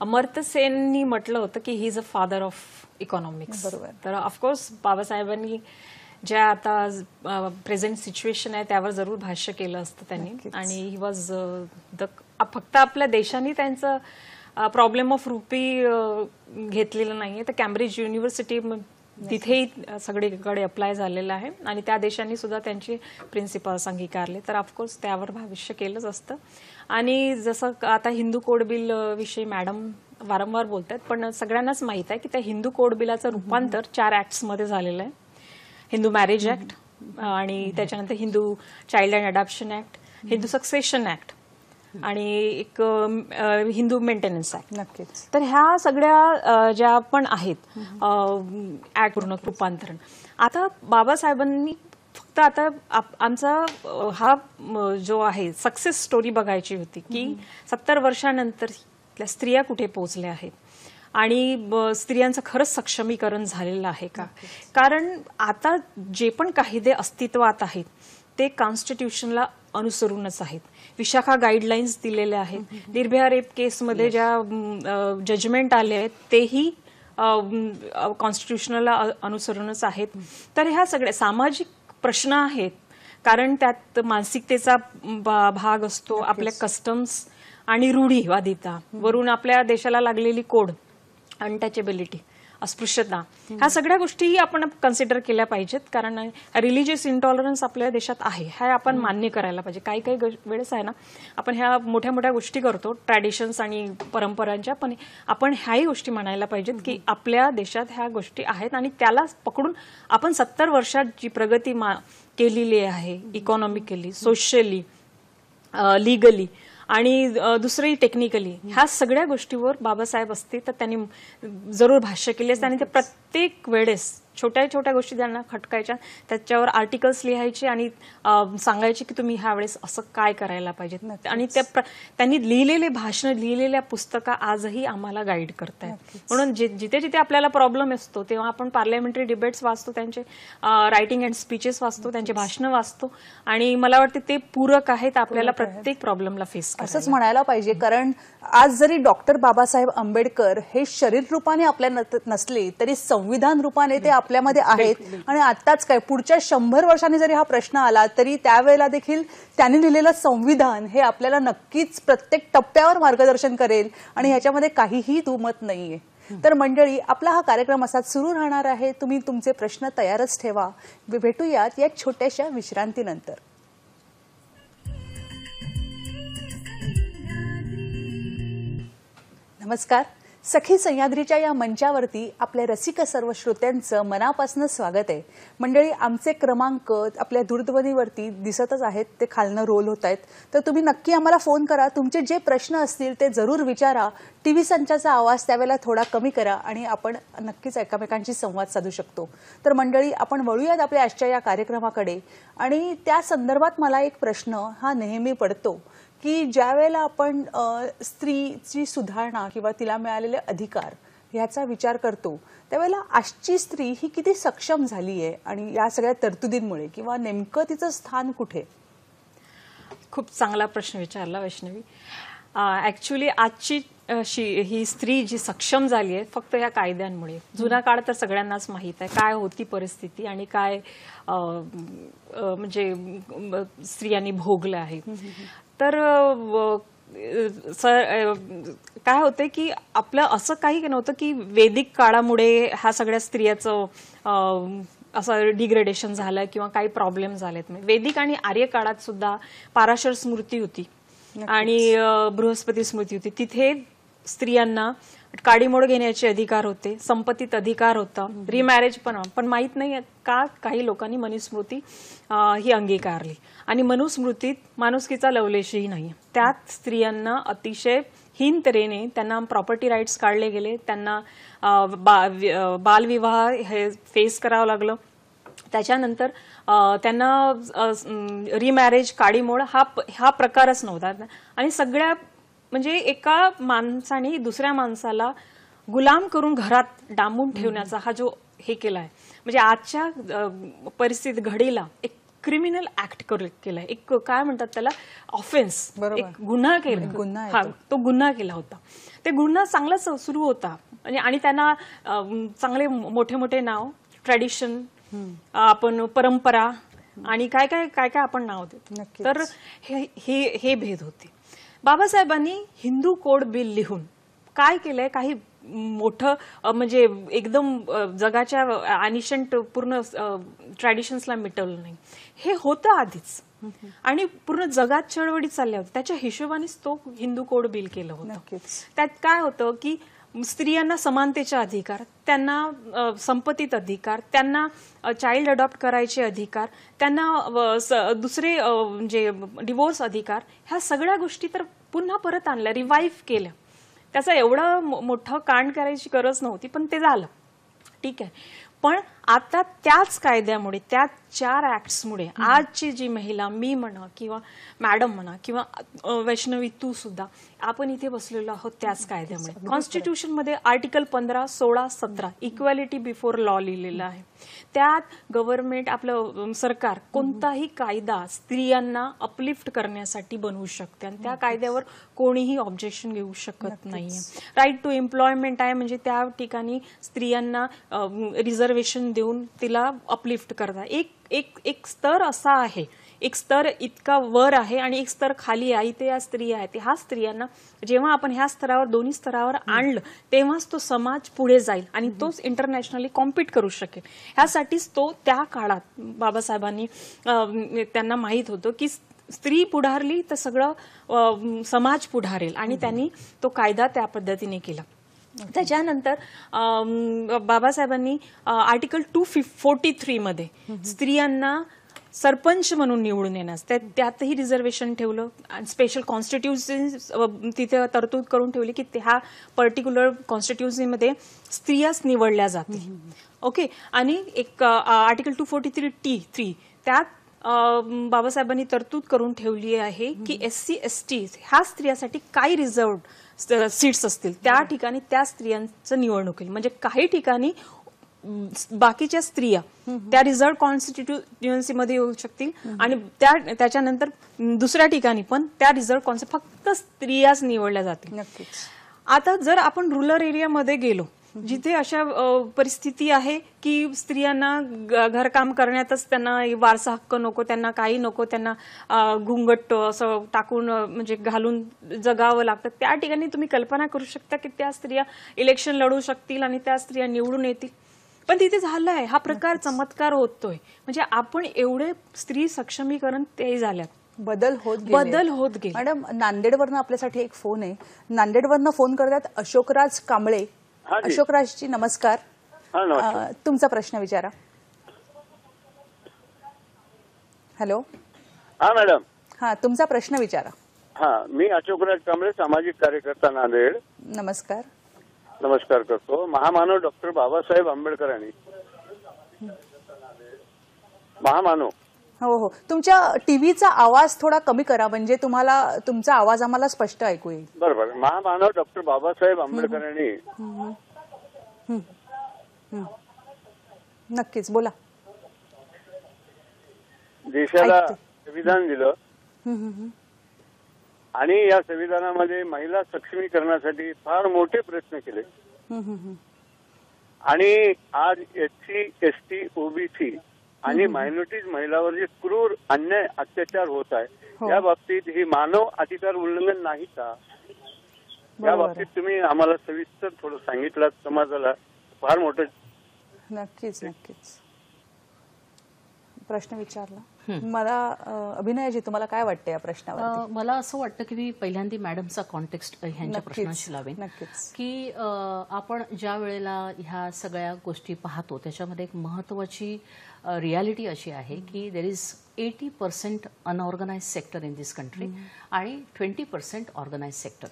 अमर्त्य सेननी म्हटलं होतं की he is a father of economics. तर ऑफकोर्स बाबासाहेबांनी ज्या आता प्रेझेंट सिच्युएशन आहे त्यावर जरूर भाष्य केलं असतं त्यांनी. आणि ही वॉज फक्त आपल्या देशाने त्यांचं प्रॉब्लेम ऑफ रुपी घेतलेलं नाहीये, तर कॅम्ब्रिज युनिव्हर्सिटी तिथेही सगळीकडे अप्लाय झालेलं आहे आणि त्या देशांनी सुद्धा त्यांचे प्रिन्सिपल्स अंगीकारले. तर ऑफकोर्स त्यावर भाष्य केलंच असतं. आणि जसं आता हिंदू कोड बिल विषयी मॅडम वारंवार बोलतात, पण सगळ्यांनाच माहित आहे की त्या हिंदू कोड बिलाचं रूपांतर 4 ऍक्ट्समध्ये झालेलं आहे. हिंदू मॅरेज ऍक्ट आणि त्याच्यानंतर Hindu child and adoption act, Hindu succession act आणि एक हिंदू मेंटेनन्स ऍक्ट. नक्कीच. तर ह्या सगळ्या ज्या पण आहेत ऍक्ट पूर्ण रूपांतरण. आता बाबासाहेबांनी फक्त आता आमचा हा जो आहे सक्सेस स्टोरी बघायची होती की 70 वर्षानंतर स्त्रिया कुठे पोहोचल्या आहेत आणि स्त्रियांचं खरंच सक्षमीकरण झालेलं आहे का? कारण आता जे पण कायदे अस्तित्वात आहेत ते कॉन्स्टिट्यूशनला अनुसरूनच आहेत. विशाखा गाईडलाईन्स दिलेल्या आहेत. निर्भया रेप केसमध्ये ज्या जजमेंट आले आहेत तेही कॉन्स्टिट्यूशनला अनुसरूनच आहेत. तर ह्या सगळ्या सामाजिक प्रश्न आहेत, कारण त्यात मानसिकतेचा भाग असतो, आपल्या कस्टम्स आणि रूढीवादिता वरून आपल्या देशाला लागलेली कोड, अनटचेबिलिटी, अस्पृश्यता, ह्या सगळ्या गोष्टीही आपण कन्सिडर केल्या पाहिजेत. कारण रिलिजियस इंटॉलरन्स आपल्या देशात आहे, हे आपण मान्य करायला पाहिजे. काही काही वेळेस आहे ना आपण ह्या मोठ्या मोठ्या गोष्टी करतो ट्रॅडिशन्स आणि परंपरांच्या, पण आपण ह्याही गोष्टी म्हणायला पाहिजेत की आपल्या देशात ह्या गोष्टी आहेत आणि त्याला पकडून आपण 70 वर्षात जी प्रगती केलेली आहे, इकॉनॉमिकली, सोशली, लीगली आणि दुसरी टेक्निकली, ह्या सगळ्या गोष्टीवर बाबासाहेब असते तर त्यांनी जरूर भाष्य केले असते. आणि ते प्रत्येक वेळेस छोट्या छोट्या गोष्टी त्यांना खटकायच्या, त्याच्यावर आर्टिकल्स लिहायचे आणि सांगायचे की तुम्ही ह्यावेळेस असं काय करायला पाहिजे. आणि त्यांनी लिहिलेले भाषण, लिहिलेल्या पुस्तकं आजही आम्हाला गाईड करतायत. म्हणून जिथे जिथे आपल्याला प्रॉब्लेम असतो तेव्हा आपण पार्लमेंटरी डिबेट्स वाचतो, त्यांचे रायटिंग अँड स्पीचेस वाचतो, त्यांचे भाषणं वाचतो आणि मला वाटते ते पूरक आहेत आपल्याला प्रत्येक प्रॉब्लेमला फेस करायला. असंच म्हणायला पाहिजे, कारण आज जरी डॉक्टर बाबासाहेब आंबेडकर हे शरीर रूपाने आपल्या नसले तरी संविधान रूपाने ते आपल्यामध्ये आहेत. आणि आताच काय पुढच्या 100 वर्षांनी जरी हा प्रश्न आला तरी त्यावेळेला देखील त्यांनी लिहिलेलं संविधान हे आपल्याला नक्कीच प्रत्येक टप्प्यावर मार्गदर्शन करेल आणि ह्याच्यामध्ये काहीही दुमत नाहीये. तर मंडळी, आपला हा कार्यक्रम असाच सुरू राहणार आहे. तुम्ही तुमचे प्रश्न तयारच ठेवा. भेटूयात या छोट्याशा विश्रांतीनंतर. नमस्कार. सखी सह्याद्रीच्या या मंचावरती आपल्या रसिक सर्व श्रोत्यांचं मनापासून स्वागत आहे. मंडळी, आमचे क्रमांक आपल्या दूरध्वनीवरती दिसतच आहेत, ते खालनं रोल होत आहेत. तर तुम्ही नक्की आम्हाला फोन करा. तुमचे जे प्रश्न असतील ते जरूर विचारा. टीव्ही संचाचा आवाज त्यावेळेला थोडा कमी करा आणि आपण नक्कीच एकमेकांशी संवाद साधू शकतो. तर मंडळी, आपण वळूयात आपल्या आजच्या या कार्यक्रमाकडे. आणि त्या संदर्भात मला एक प्रश्न हा नेहमी पडतो की ज्या वेळेला आपण स्त्रीची सुधारणा किंवा तिला मिळालेले अधिकार ह्याचा विचार करतो त्यावेळेला आजची स्त्री ही किती सक्षम झाली आहे आणि या सगळ्या तरतुदींमुळे, किंवा नेमकं तिचं स्थान कुठे? खूप चांगला प्रश्न विचारला वैष्णवी. ऍक्च्युली आजची ही स्त्री जी सक्षम झाली आहे फक्त या कायद्यांमुळे. जुना काळ तर सगळ्यांनाच माहित आहे काय होती परिस्थिती आणि काय म्हणजे स्त्रियांनी भोगलं आहे. तर काय होते की आपलं असं काही नव्हतं की वैदिक काळामुळे ह्या सगळ्या स्त्रियाचं असं डिग्रेडेशन झालं किंवा काही प्रॉब्लेम झालेत. वैदिक आणि आर्य काळात सुद्धा पाराशर स्मृती होती आणि बृहस्पती स्मृती होती. तिथे स्त्रियांना काडीमोड घेण्याचे अधिकार होते, संपत्तीत अधिकार होता, रिमॅरेज पण माहित नाही का काही लोकांनी मनुस्मृती ही अंगीकारली. आणि मनुस्मृतीत माणुसकीचा लवलेशही नाही. त्यात स्त्रियांना अतिशय हीन तऱ्हेने त्यांना प्रॉपर्टी राईट्स काढले गेले, त्यांना बालविवाह हे फेस करावं लागलं. त्याच्यानंतर त्यांना रिमॅरेज, काडीमोड हा प्रकारच नव्हता. आणि सगळ्या म्हणजे एका माणसाने दुसऱ्या माणसाला गुलाम करून घरात डांबून ठेवण्याचा हा जो हे केलाय, म्हणजे आजच्या परिस्थिती घडीला एक क्रिमिनल ऍक्ट केलाय, एक काय म्हणतात त्याला, ऑफेन्स, एक गुन्हा केला. हा, तो गुन्हा केला होता. ते गुन्हा चांगलाच सुरू होता आणि त्यांना चांगले मोठे मोठे नाव, ट्रॅडिशन, आपण परंपरा आणि काय काय काय काय आपण नाव देतो. तर हे भेद होते. बाबासाहेबांनी हिंदू कोड बिल लिहून काय केलंय, काही मोठं म्हणजे एकदम जगाच्या अनिशंट पूर्ण ट्रॅडिशन्सला मिटवलं नाही. हे होतं आधीच आणि पूर्ण जगात चळवळी चालल्या होत्या. त्याच्या हिशोबानेच तो हिंदू कोड बिल केलं होतं. त्यात काय होतं की स्त्रियांना समानतेचे अधिकार, त्यांना संपत्तीत अधिकार, त्यांना चाइल्ड अडॉप्ट करायचे अधिकार, त्यांना दुसरे म्हणजे डिवोर्स अधिकार, ह्या सगळ्या गोष्टी तर पुन्हा परत आणल्या, रिवाईव्ह केल्या. त्याचा एवढं मोठं कांड करायची गरज नव्हती, पण ते झालं, ठीक आहे. पण आता त्याच कायद्यामुळे, त्या 4 ऍक्ट्समुळे आजची जी महिला, मी म्हणा किंवा मॅडम म्हणा किंवा वैष्णवी तू सुद्धा, आपण इथे बसलेलो आहोत त्याच कायद्यामुळे. कॉन्स्टिट्यूशन मध्ये आर्टिकल 15, 16, 17 इक्वॅलिटी बिफोर लॉ लिहिलेलं आहे. त्यात गव्हर्नमेंट, आपलं सरकार कोणताही कायदा स्त्रियांना अपलिफ्ट करण्यासाठी बनवू शकते आणि त्या कायद्यावर कोणीही ऑब्जेक्शन घेऊ शकत नाहीये. राईट टू एम्प्लॉयमेंट आहे, म्हणजे त्या ठिकाणी स्त्रियांना रिझर्वेशन देऊन तिला अपलिफ्ट करतात. एक स्तर असा आहे, एक स्तर इतका वर आहे आणि एक स्तर खाली आहे. इथे या स्त्री आहेत, ह्या स्त्रियांना जेव्हा आपण ह्या स्तरावर, दोन्ही स्तरावर आणलं तेव्हाच तो समाज पुढे जाईल आणि तोच इंटरनॅशनली कॉम्पीट करू शकेल. ह्यासाठीच तो त्या काळात बाबासाहेबांनी त्यांना माहित होतं की स्त्री पुढारली तर सगळं समाज पुढारेल आणि त्यांनी तो कायदा त्या पद्धतीने केला. त्याच्यानंतर बाबासाहेबांनी आर्टिकल 243 मध्ये स्त्रियांना सरपंच म्हणून निवडून येण्यास त्यातही रिझर्वेशन ठेवलं आणि स्पेशल कॉन्स्टिट्युन्सी तिथे तरतूद करून ठेवली की ह्या पर्टिक्युलर कॉन्स्टिट्युन्सीमध्ये स्त्रियाच निवडल्या जातील. ओके. आणि एक आर्टिकल 243(3) त्यात बाबासाहेबांनी तरतूद करून ठेवली आहे की SC ST ह्या स्त्रियासाठी काही रिझर्व्ड सीट्स असतील त्या ठिकाणी त्या स्त्रियांचं निवडणूक होईल. म्हणजे काही ठिकाणी बाकीच्या स्त्रिया त्या रिझर्व्ड कॉन्स्टिट्युएन्सीमध्ये येऊ शकतील आणि त्याच्यानंतर दुसऱ्या ठिकाणी पण त्या रिझर्व्ड फक्त स्त्रियाच निवडल्या जातील. आता जर आपण रुरल एरियामध्ये गेलो जिथे अशा परिस्थिती आहे की स्त्रियांना घरकाम करण्यातच त्यांना वारसा हक्क नको, त्यांना काही नको, त्यांना घुंगट असं टाकून म्हणजे घालून जगावं लागतं, त्या ठिकाणी तुम्ही कल्पना करू शकता की त्या स्त्रिया इलेक्शन लढू शकतील आणि त्या स्त्रिया निवडून येतील. पण तिथे झालंय हा प्रकार चमत्कार होतोय. म्हणजे आपण एवढे स्त्री सक्षमीकरण ते झाल्यात, बदल होत गेले. मॅडम, नांदेडवरनं आपल्यासाठी एक फोन आहे. नांदेडवरनं फोन करतात अशोकराज कांबळे. अशोकराजजी नमस्कार. तुमचा प्रश्न विचारा. हॅलो. हा मॅडम. हा, तुमचा प्रश्न विचारा. हा, मी अशोकराज कांबळे, सामाजिक कार्यकर्ता, नांदेड. नमस्कार. नमस्कार करतो. महामानव डॉक्टर बाबासाहेब आंबेडकरांनी महामानव. हो हो, तुमच्या टीव्हीचा आवाज थोडा कमी करा म्हणजे तुम्हाला तुमचा आवाज आम्हाला स्पष्ट ऐकू येईल. बरोबर. महामानव डॉक्टर बाबासाहेब आंबेडकरांनी नक्कीच बोला. देशाला संविधान दिलं आणि या संविधानामध्ये महिला सक्षमीकरणासाठी फार मोठे प्रयत्न केले आणि आज SC ST OBC आणि मायनॉरिटीज महिलांवर जे क्रूर अन्याय अत्याचार होत आहे या बाबतीत ही मानव अधिकार उल्लंघन नाही का? या बाबतीत तुम्ही आम्हाला सविस्तर थोडं सांगितलं समाजाला फार मोठं. नक्कीच नक्कीच प्रश्न विचारला. मला अभिनयाजी तुम्हाला काय वाटतं या प्रश्नावर? मला असं वाटतं की मी पहिल्यांदा मॅडमचा कॉन्टेक्स्ट ह्यांच्या प्रश्नाशी लावेन की आपण ज्या वेळेला ह्या सगळ्या गोष्टी पाहतो त्याच्यामध्ये एक महत्वाची रियालिटी अशी आहे की there is 80% unorganise sector in this country आणि 20% ऑर्गनाइज सेक्टर.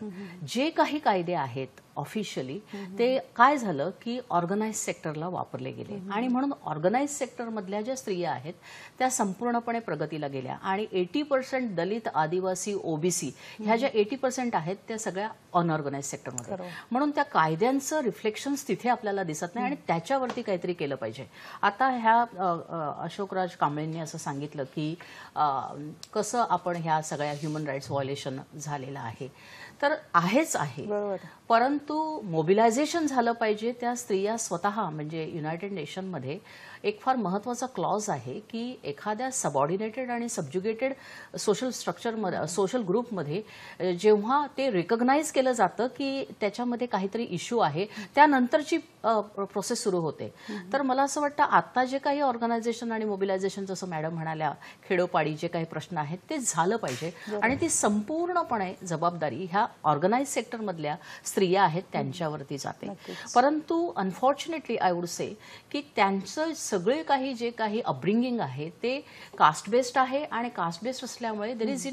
जे काही कायदे आहेत ऑफिशियली ते काय झालं की ऑर्गनाइज सेक्टरला वापरले गेले आणि म्हणून ऑर्गनाइज सेक्टरमधल्या ज्या स्त्रिया आहेत त्या संपूर्णपणे प्रगतीला गेल्या आणि 80% दलित, आदिवासी, OBC ह्या ज्या 80% आहेत त्या सगळ्या अनऑर्गनाइज सेक्टरमध्ये. म्हणून त्या कायद्यांचं रिफ्लेक्शन्स तिथे आपल्याला दिसत नाही आणि त्याच्यावरती काहीतरी केलं पाहिजे. आता ह्या अशोकराज कांबळेंनी असं सांगितलं की कसं आपण ह्या सगळ्या ह्युमन राईट्स व्हायोलेशन झालेलं आहे, तर आहेच आहे, परंतु मोबिलायझेशन झालं पाहिजे. त्या स्त्रिया स्वतः म्हणजे युनायटेड नेशनमध्ये एक फार महत्वाचा क्लॉज आहे की एखाद्या सबऑर्डिनेटेड आणि सबज्युगेटेड सोशल स्ट्रक्चरमध्ये, सोशल ग्रुपमध्ये जेव्हा ते रिकग्नाइज केलं जातं की त्याच्यामध्ये काहीतरी इश्यू आहे त्यानंतरची प्रोसेस सुरू होते. तर मला असं वाटतं आता जे काही ऑर्गनायझेशन आणि मोबिलायझेशन जसं मॅडम म्हणाल्या खेडोपाडी जे काही प्रश्न आहेत ते झालं पाहिजे आणि ती संपूर्णपणे जबाबदारी ह्या ऑर्गनाइज सेक्टरमधल्या स्त्रिया आहेत त्यांच्यावरती जाते. परंतु अनफॉर्च्युनेटली आय वुड से की त्यांचं सगळे काही जे काही अपब्रिंगिंग आहे ते कास्ट बेस्ड आहे आणि कास्ट बेस्ड असल्यामुळे देर इज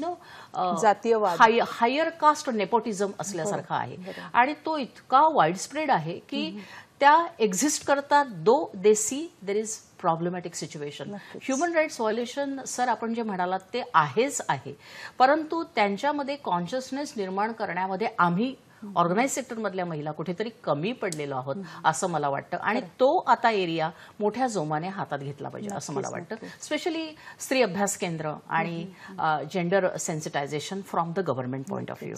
जातीयवाद, हायर कास्ट नेपोटिझम असल्यासारखा आहे आणि तो इतका वाईड स्प्रेड आहे की त्या एक्झिस्ट करतात though they see there is problematic situation. Human rights violation sir आपण जे म्हणालात ते आहेच आहे, परंतु त्यांच्यामध्ये कॉन्शियसनेस निर्माण करण्यामध्ये आम्ही ऑर्गनाइज सेक्टरमधल्या महिला कुठेतरी कमी पडलेलो आहोत असं मला वाटतं आणि तो आता एरिया मोठ्या जोमाने हातात घेतला पाहिजे असं मला वाटतं. स्पेशली स्त्री अभ्यास केंद्र आणि gender sensitisation from the government point of view.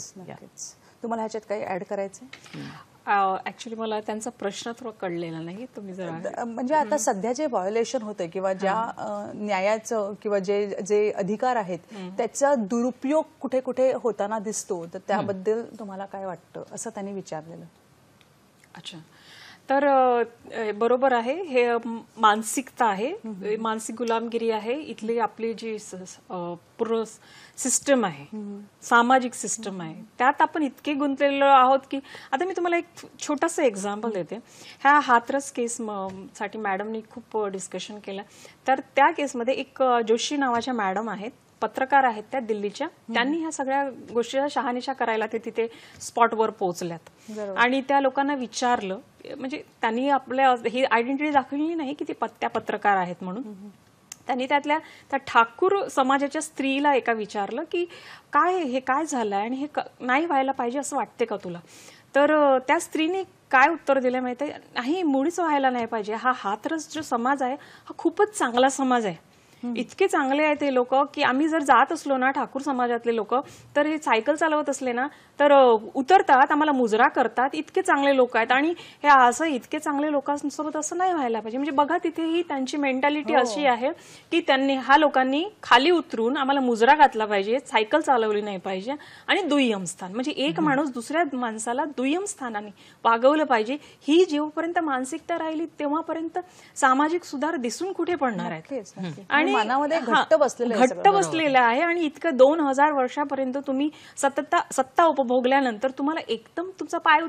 तुम्हाला ह्याच्यात काही ऍड करायचंय? ऍक्च्युली मला त्यांचा प्रश्न थोडा कळलेला नाही. तुम्ही जरा म्हणजे आता सध्या जे व्हायोलेशन होतंय किंवा ज्या न्यायाचं किंवा जे अधिकार आहेत त्याचा दुरुपयोग कुठे कुठे होताना दिसतो, तर त्याबद्दल तुम्हाला काय वाटतं असं त्यांनी विचारलेलं. अच्छा, तर बरोबर आहे. हे मानसिकता आहे, मानसिक गुलामगिरी आहे. इथली आपली जी पूर्ण सिस्टम आहे, सामाजिक सिस्टम आहे, त्यात आपण इतके गुंतलेलो आहोत की आता मी तुम्हाला एक छोटंसं एक्झाम्पल देते. ह्या हाथरस केस साठी मॅडमनी खूप डिस्कशन केलं. तर त्या केसमध्ये एक जोशी नावाच्या मॅडम आहेत, पत्रकार आहेत त्या दिल्लीच्या. त्यांनी ह्या सगळ्या गोष्टीचा शहानिशा करायला ते तिथे स्पॉटवर पोहोचल्यात आणि त्या लोकांना विचारलं, म्हणजे त्यांनी आपल्या ही आयडेंटिटी दाखवली नाही की ते त्या पत्रकार आहेत म्हणून. त्यांनी त्या ठाकूर समाजाच्या स्त्रीला एका विचारलं की हे काय झालंय आणि हे नाही व्हायला पाहिजे असं वाटते का तुला. तर त्या स्त्रीने काय उत्तर दिलं माहितीये, नाही मुळीच व्हायला नाही पाहिजे. हा हाथरस जो समाज आहे हा खूपच चांगला समाज आहे. इतके चांगले आहेत हे लोक की आम्ही जर जात असलो ना, ठाकूर समाजातले लोक, तर हे सायकल चालवत असले ना तर उतरतात, आम्हाला मुजरा करतात. इतके चांगले लोक आहेत आणि हे असं इतके चांगले लोकांसोबत असं नाही व्हायला पाहिजे. म्हणजे बघा तिथेही त्यांची मेंटॅलिटी अशी आहे की ह्या लोकांनी खाली उतरून आम्हाला मुजरा घातला पाहिजे, सायकल चालवली नाही पाहिजे आणि दुय्यम स्थान, म्हणजे एक माणूस दुसऱ्या माणसाला दुय्यम स्थानाने वागवलं पाहिजे. ही जेव्हापर्यंत मानसिकता राहिली तेव्हापर्यंत सामाजिक सुधार दिसून कुठे पडणार आहेत. आणि मनामध्ये घट्ट बसलेलं आहे. आणि इतकं 2000 वर्षापर्यंत तुम्ही सत्ता उपभोगल्यानंतर तुम्हाला एकदम तुमचा पाय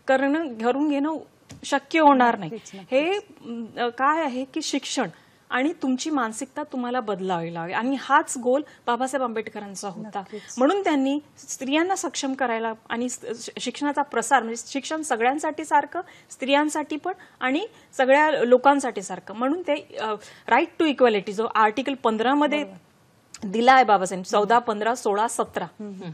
घरून घेणं शक्य होणार नाही. हे काय आहे की शिक्षण आणि तुमची मानसिकता तुम्हाला बदलावी लागेल. आणि हाच गोल बाबासाहेब आंबेडकरांचा होता. म्हणून त्यांनी स्त्रियांना सक्षम करायला आणि शिक्षणाचा प्रसार, म्हणजे शिक्षण सगळ्यांसाठी सारखं, स्त्रियांसाठी पण आणि सगळ्या लोकांसाठी सारखं, म्हणून ते राईट टू इक्वॅलिटी जो आर्टिकल 15 मध्ये दिला आहे बाबासाहेब, 14, 15, 16, 17,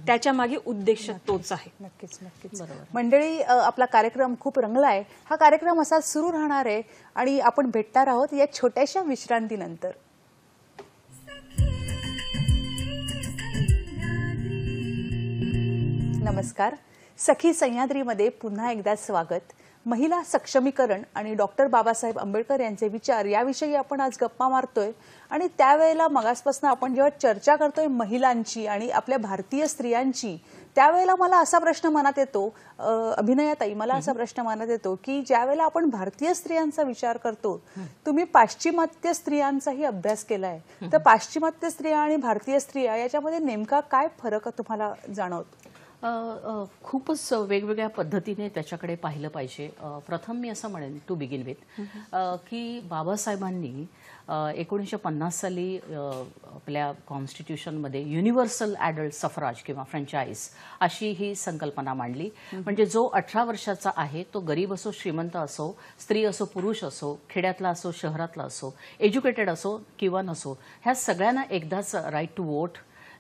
त्याच्या मागे उद्देश तोच आहे. नक्कीच नक्कीच. मंडळी, आपला कार्यक्रम खूप रंगला आहे. हा कार्यक्रम असा सुरू राहणार आहे आणि आपण भेटणार आहोत या छोट्याशा विश्रांतीनंतर. नमस्कार. सखी सह्याद्रीमध्ये पुन्हा एकदा स्वागत. महिला सक्षमीकरण आणि डॉक्टर बाबासाहेब आंबेडकर यांचे विचार याविषयी आपण आज गप्पा मारतोय. आणि त्यावेळेला मगासपासून आपण जेव्हा चर्चा करतोय महिलांची आणि आपल्या भारतीय स्त्रियांची, त्यावेळेला मला असा प्रश्न मनात येतो, अभिनयाताई, मला असा प्रश्न मनात येतो की ज्यावेळेला आपण भारतीय स्त्रियांचा विचार करतो, तुम्ही पाश्चिमात्य स्त्रियांचाही अभ्यास केलाय, तर पाश्चिमात्य स्त्रिया आणि भारतीय स्त्रिया याच्यामध्ये नेमका काय फरक तुम्हाला जाणवतो? खूपच वेगवेगळ्या पद्धतीने त्याच्याकडे पाहिलं पाहिजे. प्रथम मी असं म्हणेन, टू बिगिन विथ, की बाबासाहेबांनी 1950 साली आपल्या कॉन्स्टिट्यूशनमध्ये युनिव्हर्सल ॲडल्ट सफराज किंवा फ्रँचाईज अशी ही संकल्पना मांडली. म्हणजे जो 18 वर्षाचा आहे तो गरीब असो, श्रीमंत असो, स्त्री असो, पुरुष असो, खेड्यातला असो, शहरातला असो, एज्युकेटेड असो किंवा नसो, ह्या सगळ्यांना एकदाच right to vote,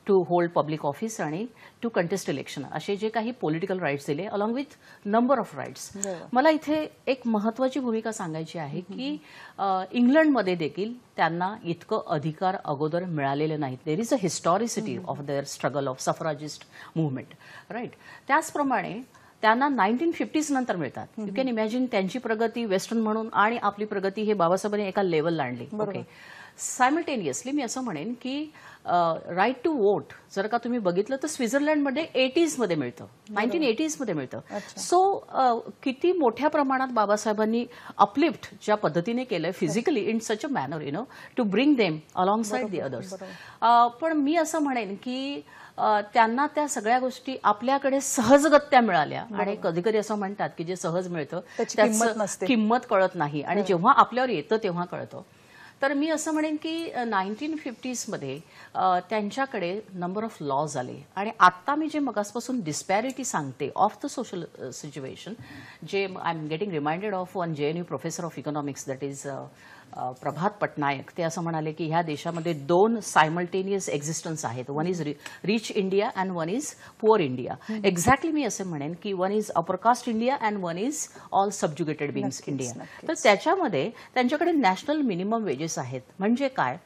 to hold public office आणि टू कंटेस्ट इलेक्शन असे जे काही पॉलिटिकल राईट्स दिले, along with number of rights. मला इथे एक महत्वाची भूमिका सांगायची आहे की इंग्लंडमध्ये देखील त्यांना इतकं अधिकार अगोदर मिळालेले नाहीत. There is a historicity of their struggle of suffragist movement, right. त्याचप्रमाणे त्यांना 1950s नंतर मिळतात. यू कॅन इमॅजिन त्यांची प्रगती वेस्टर्न म्हणून आणि आपली प्रगती हे बाबासाहेबांनी एका लेवलला आणली. ओके. सायमल्टेनियसली मी असं म्हणेन की राईट टू वोट जर का तुम्ही बघितलं तर स्वित्झर्लंडमध्ये 80s मध्ये मिळतं, 1980s मध्ये मिळतं. सो किती मोठ्या प्रमाणात बाबासाहेबांनी अपलिफ्ट ज्या पद्धतीने केलंय physically in such a manner, you know, to bring them alongside the others. पण मी असं म्हणेन की त्यांना त्या सगळ्या गोष्टी आपल्याकडे सहजगत्या मिळाल्या. आणि कधी कधी असं म्हणतात की जे सहज मिळतं त्याची किंमत कळत नाही आणि जेव्हा आपल्यावर येतं तेव्हा कळतं. तर मी असं म्हणेन की 1950s मध्ये त्यांच्याकडे नंबर ऑफ लॉज आले. आणि आता मी जे मगासपासून डिस्पॅरिटी सांगते ऑफ द सोशल सिच्युएशन, जे I am getting reminded of one JNU professor of economics, that is Prabhat Patnaik. ते असं म्हणाले की ह्या देशामध्ये 2 सायमल्टेनियस एक्झिस्टन्स आहेत. One is rich India and one is poor India. Exactly मी असं म्हणेन की one is upper caste India and one is all subjugated beings India. तर त्याच्यामध्ये त्यांच्याकडे नॅशनल मिनिमम वेजेस आहेत. म्हणजे काय,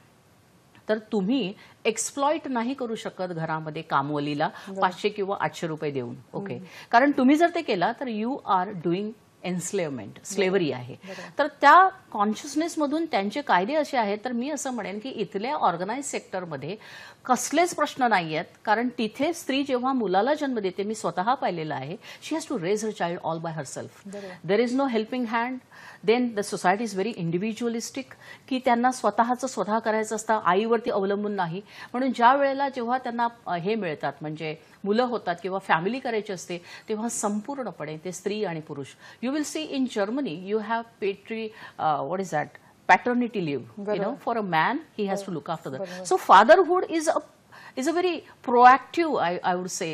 तर तुम्ही एक्सप्लॉइट नाही करू शकत घरामध्ये कामवलीला 500 किंवा 800 रुपये देऊन. ओके. कारण तुम्ही जर ते केला तर यू आर डुईंग एन्स्लेवमेंट, स्लेव्हरी आहे. तर त्या कॉन्शियसनेसमधून त्यांचे कायदे असे आहेत, तर मी असं म्हणेन की इथल्या ऑर्गनाइज सेक्टरमध्ये कसलेच प्रश्न नाही आहेत, कारण तिथे स्त्री जेव्हा मुलाला जन्म देते, मी स्वतः पाहिलेलं आहे, she has to raise her child all by herself. There is no helping hand. Then the society is very individualistic, की त्यांना स्वतःचं स्वतः करायचं असतं, आईवरती अवलंबून नाही. म्हणून ज्या वेळेला जेव्हा त्यांना हे मिळतात, म्हणजे मुलं होतात किंवा फॅमिली करायची असते, तेव्हा संपूर्णपणे ते स्त्री आणि पुरुष. You will see in Germany you have what is that, paternity leave, for a man, he has to look after that. So fatherhood is a very proactive, I would say,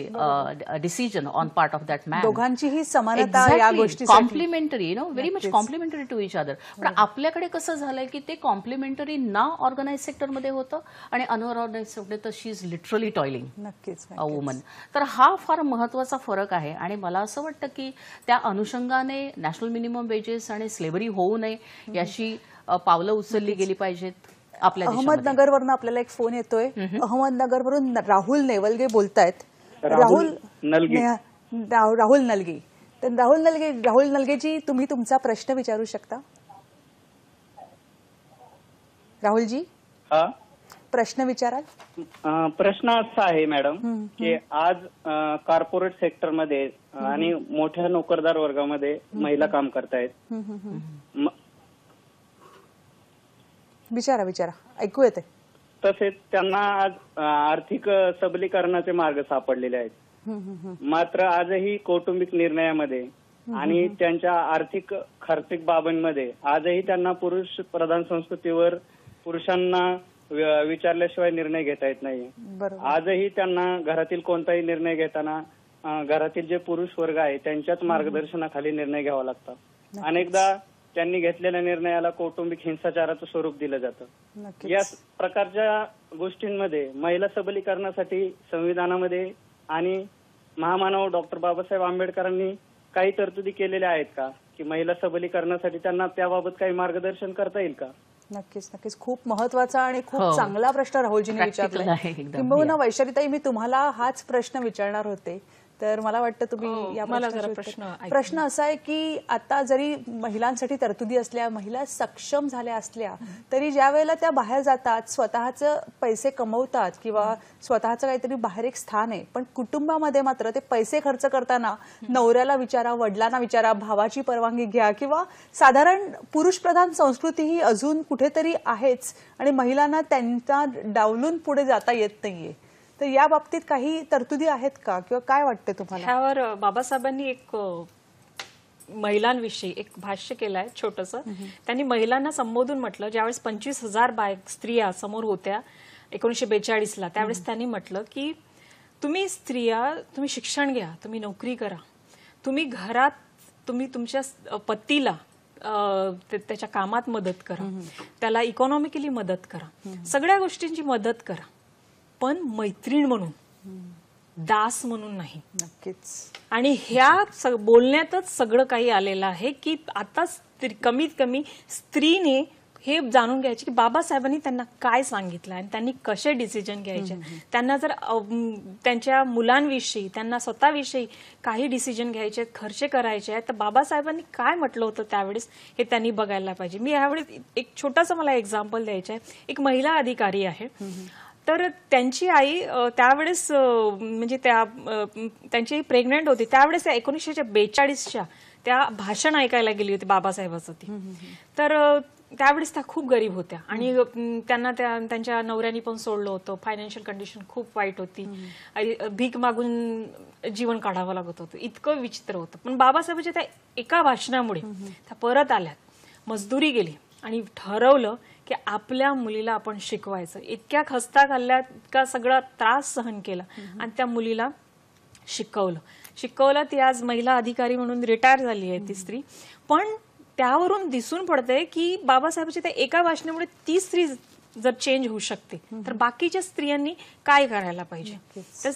a decision on part of that man. दोघांचीही समानता या गोष्टी complementary, very much complementary to each other. पण आपल्याकडे कसं झालंय की ते कॉम्प्लिमेंटरी ना ऑर्गनाइज सेक्टरमध्ये होतं आणि अनऑर्गनाइज सेक्टर तर शी इज लिटरली टॉयलिंग नक्कीच अ वुमन. तर हा फार महत्वाचा फरक आहे आणि मला असं वाटतं की त्या अनुषंगाने नॅशनल मिनिमम वेजेस आणि स्लेव्हरी होऊ नये याची पावलं उचलली गेली पाहिजेत. आपल्या अहमदनगरवरून आपल्याला एक फोन येतोय. अहमदनगरवरून राहुल नेवलगे बोलतायत. राहुल नलगे. तर राहुल नलगेजी, तुम्ही तुमचा प्रश्न विचारू शकता. राहुलजी, प्रश्न विचाराल. प्रश्न असा आहे मॅडम की आज कॉर्पोरेट सेक्टरमध्ये आणि मोठ्या नोकरदार वर्गामध्ये महिला काम करतायत. विचारा ऐकू येते. तसेच त्यांना आज आर्थिक सबलीकरणाचे मार्ग सापडलेले आहेत. मात्र आजही कौटुंबिक निर्णयामध्ये आणि त्यांच्या आर्थिक खर्चिक बाबींमध्ये आजही त्यांना पुरुष प्रधान संस्कृतीवर पुरुषांना विचारल्याशिवाय निर्णय घेता येत नाही. आजही त्यांना घरातील कोणताही निर्णय घेताना घरातील जे पुरुष वर्ग आहे त्यांच्याच मार्गदर्शनाखाली निर्णय घ्यावा लागतात. अनेकदा त्यांनी घेतलेल्या निर्णयाला कौटुंबिक हिंसाचाराचं स्वरूप दिलं जातं. या प्रकारच्या गोष्टींमध्ये महिला सबलीकरणासाठी संविधानामध्ये आणि महामानव डॉक्टर बाबासाहेब आंबेडकरांनी काही तरतुदी केलेल्या आहेत का, की महिला सबलीकरणासाठी त्यांना त्याबाबत काही मार्गदर्शन करता येईल का? नक्कीच खूप महत्वाचा आणि खूप चांगला प्रश्न राहुलजीने विचारला. किंबहुना वैशालीताई, मी तुम्हाला हाच प्रश्न विचारणार होते. तर मला वाटतं तुम्ही या प्रश्न असा आहे की आता जरी महिलांसाठी तरतुदी असल्या, महिला सक्षम झाल्या असल्या, तरी ज्या वेळेला त्या बाहेर जातात, स्वतःचं पैसे कमवतात किंवा स्वतःचं काहीतरी बाहेर एक स्थान आहे, पण कुटुंबामध्ये मात्र ते पैसे खर्च करताना नवऱ्याला विचारा, वडिलांना विचारा, भावाची परवानगी घ्या, किंवा साधारण पुरुषप्रधान संस्कृती ही अजून कुठेतरी आहेच आणि महिलांना त्यांचा डावलून पुढे जाता येत नाहीये. तर या बाबतीत काही तरतुदी आहेत का, किंवा काय वाटतं तुम्हाला? ह्यावर बाबासाहेबांनी एक महिलांविषयी एक भाष्य केलं आहे छोटंसं. त्यांनी महिलांना संबोधून म्हटलं, ज्यावेळेस 25,000 स्त्रिया समोर होत्या 1942ला, त्यावेळेस त्यांनी म्हटलं की तुम्ही स्त्रिया, तुम्ही शिक्षण घ्या, तुम्ही नोकरी करा, तुम्ही घरात तुम्ही तुमच्या पतीला त्याच्या कामात मदत करा, त्याला इकॉनॉमिकली मदत करा, सगळ्या गोष्टींची मदत करा, पण मैत्रीण म्हणून, दास म्हणून नाही. नक्कीच. आणि ह्या बोलण्यातच सगळं काही आलेलं आहे की आता कमीत कमी स्त्रीने हे जाणून घ्यायचे की बाबासाहेबांनी त्यांना काय सांगितलं आणि त्यांनी कसे डिसिजन घ्यायचे. त्यांना जर त्यांच्या मुलांविषयी, त्यांना स्वतःविषयी काही डिसिजन घ्यायचे, खर्च करायचे आहेत, तर बाबासाहेबांनी काय म्हटलं होतं त्यावेळेस हे त्यांनी बघायला पाहिजे. मी यावेळेस एक छोटासा मला एक्झाम्पल द्यायचं आहे. एक महिला अधिकारी आहे, तर त्यांची आई त्यावेळेस म्हणजे त्यांची प्रेग्नंट होती, त्यावेळेस 1942च्या त्या भाषण ऐकायला गेली होती बाबासाहेबांचं ती. तर त्यावेळेस त्या खूप गरीब होत्या आणि त्यांना त्यांच्या नवऱ्यानी पण सोडलं होतं. फायनान्शियल कंडिशन खूप वाईट होती, भीक मागून जीवन काढावं लागत होतं, इतकं विचित्र होतं. पण बाबासाहेबांच्या त्या एका भाषणामुळे त्या परत आल्यात, मजदुरी गेली आणि ठरवलं की आपल्या मुलीला आपण शिकवायचं. इतक्या खस्ता खाल्ल्या, इतका सगळा त्रास सहन केला आणि त्या मुलीला शिकवलं. ती आज महिला अधिकारी म्हणून रिटायर झाली आहे ती स्त्री. पण त्यावरून दिसून पडतंय की बाबासाहेबांच्या त्या एका भाषणामुळे ती स्त्री जर चेंज होऊ शकते, तर बाकीच्या स्त्रियांनी काय करायला पाहिजे. तर